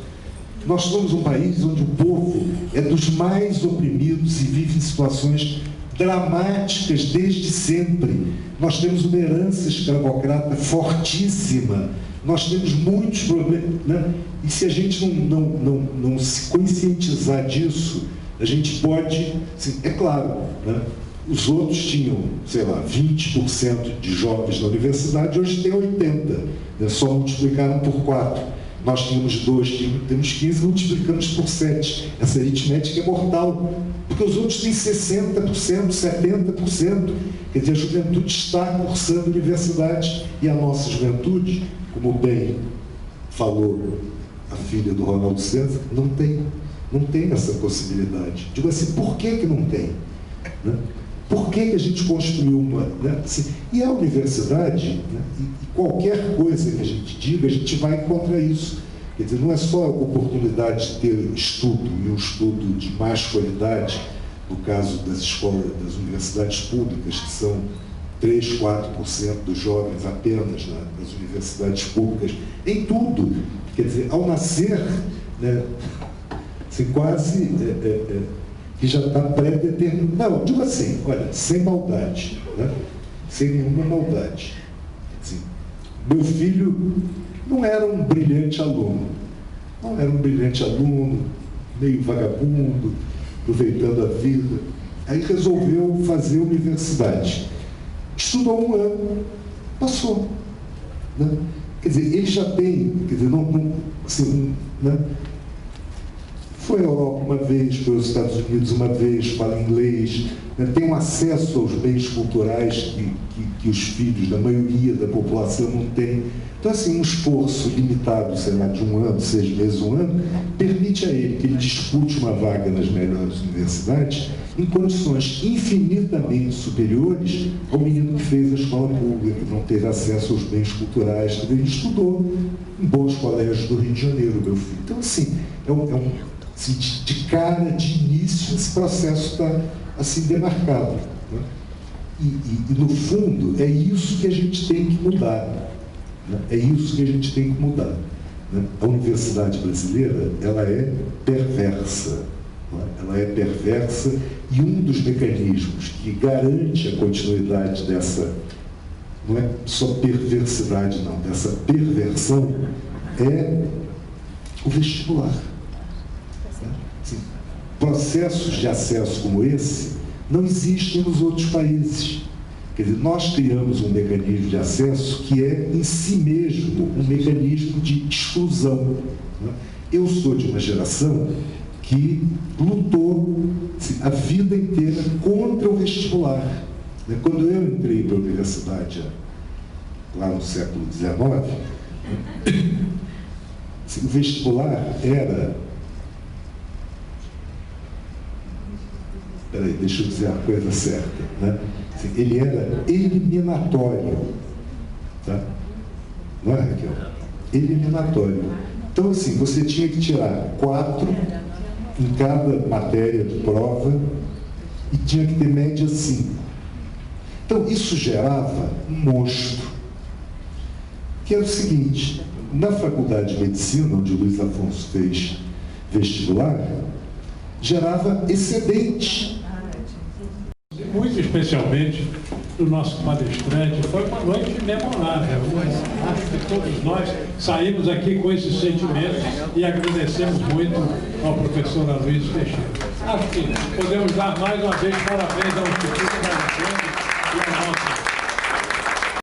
Nós somos um país onde o povo é dos mais oprimidos e vive em situações dramáticas desde sempre. Nós temos uma herança escravocrata fortíssima. Nós temos muitos problemas, né? E se a gente não se conscientizar disso, a gente pode, assim, é claro, né? Os outros tinham, sei lá, 20% de jovens na universidade, hoje tem 80%, né? Só multiplicaram por 4. Nós tínhamos 2, temos 15, multiplicamos por 7. Essa aritmética é mortal, porque os outros têm 60%, 70%. Quer dizer, a juventude está cursando universidade e a nossa juventude, como bem falou a filha do Ronaldo César, não tem essa possibilidade. Digo assim, por que não tem? Né? Por que a gente construiu uma... Né? Assim, e a universidade, né? E qualquer coisa que a gente diga, a gente vai contra isso. Quer dizer, não é só a oportunidade de ter estudo, e um estudo de mais qualidade, no caso das escolas, das universidades públicas, que são 3, 4% dos jovens apenas nas universidades públicas, em tudo. Quer dizer, ao nascer, né, assim, quase que já está pré-determinado. Não, digo assim, olha, sem maldade, né, sem nenhuma maldade. Assim, meu filho não era um brilhante aluno, meio vagabundo, aproveitando a vida. Aí resolveu fazer universidade. Estudou 1 ano, passou. Né? Quer dizer, ele já tem, quer dizer, assim, né? Foi à Europa uma vez, foi aos Estados Unidos uma vez, fala inglês, né? Tem um acesso aos bens culturais que os filhos da maioria da população não têm. Então, assim, um esforço limitado, sei lá, de 1 ano, 6 meses, 1 ano, permite a ele que ele dispute uma vaga nas melhores universidades em condições infinitamente superiores ao menino que fez a escola pública, que não teve acesso aos bens culturais, que ele estudou em bons colégios do Rio de Janeiro, meu filho. Então, assim, assim, de cara, de início, esse processo está, assim, demarcado. Né? E, no fundo, é isso que a gente tem que mudar. Né? É isso que a gente tem que mudar. Né? A universidade brasileira, ela é perversa. Né? Ela é perversa, e um dos mecanismos que garante a continuidade dessa, não é só perversidade, não, dessa perversão, é o vestibular. Assim, processos de acesso como esse não existem nos outros países. Quer dizer, nós criamos um mecanismo de acesso que é, em si mesmo, um mecanismo de exclusão. Né? Eu sou de uma geração que lutou assim, a vida inteira contra o vestibular. Né? Quando eu entrei para a universidade, lá no século XIX, assim, o vestibular era... Peraí, deixa eu dizer a coisa certa. Né? Assim, ele era eliminatório. Tá? Não é, Raquel? Eliminatório. Então, assim, você tinha que tirar 4 em cada matéria de prova e tinha que ter média 5. Então, isso gerava um monstro, que era o seguinte: na Faculdade de Medicina, onde o Luiz Afonso fez vestibular, gerava excedente. Muito especialmente do nosso palestrante, foi uma noite memorável. Acho que todos nós saímos aqui com esses sentimentos e agradecemos muito ao professor Aloysio Teixeira. Acho que podemos dar mais uma vez parabéns ao Instituto Marconi.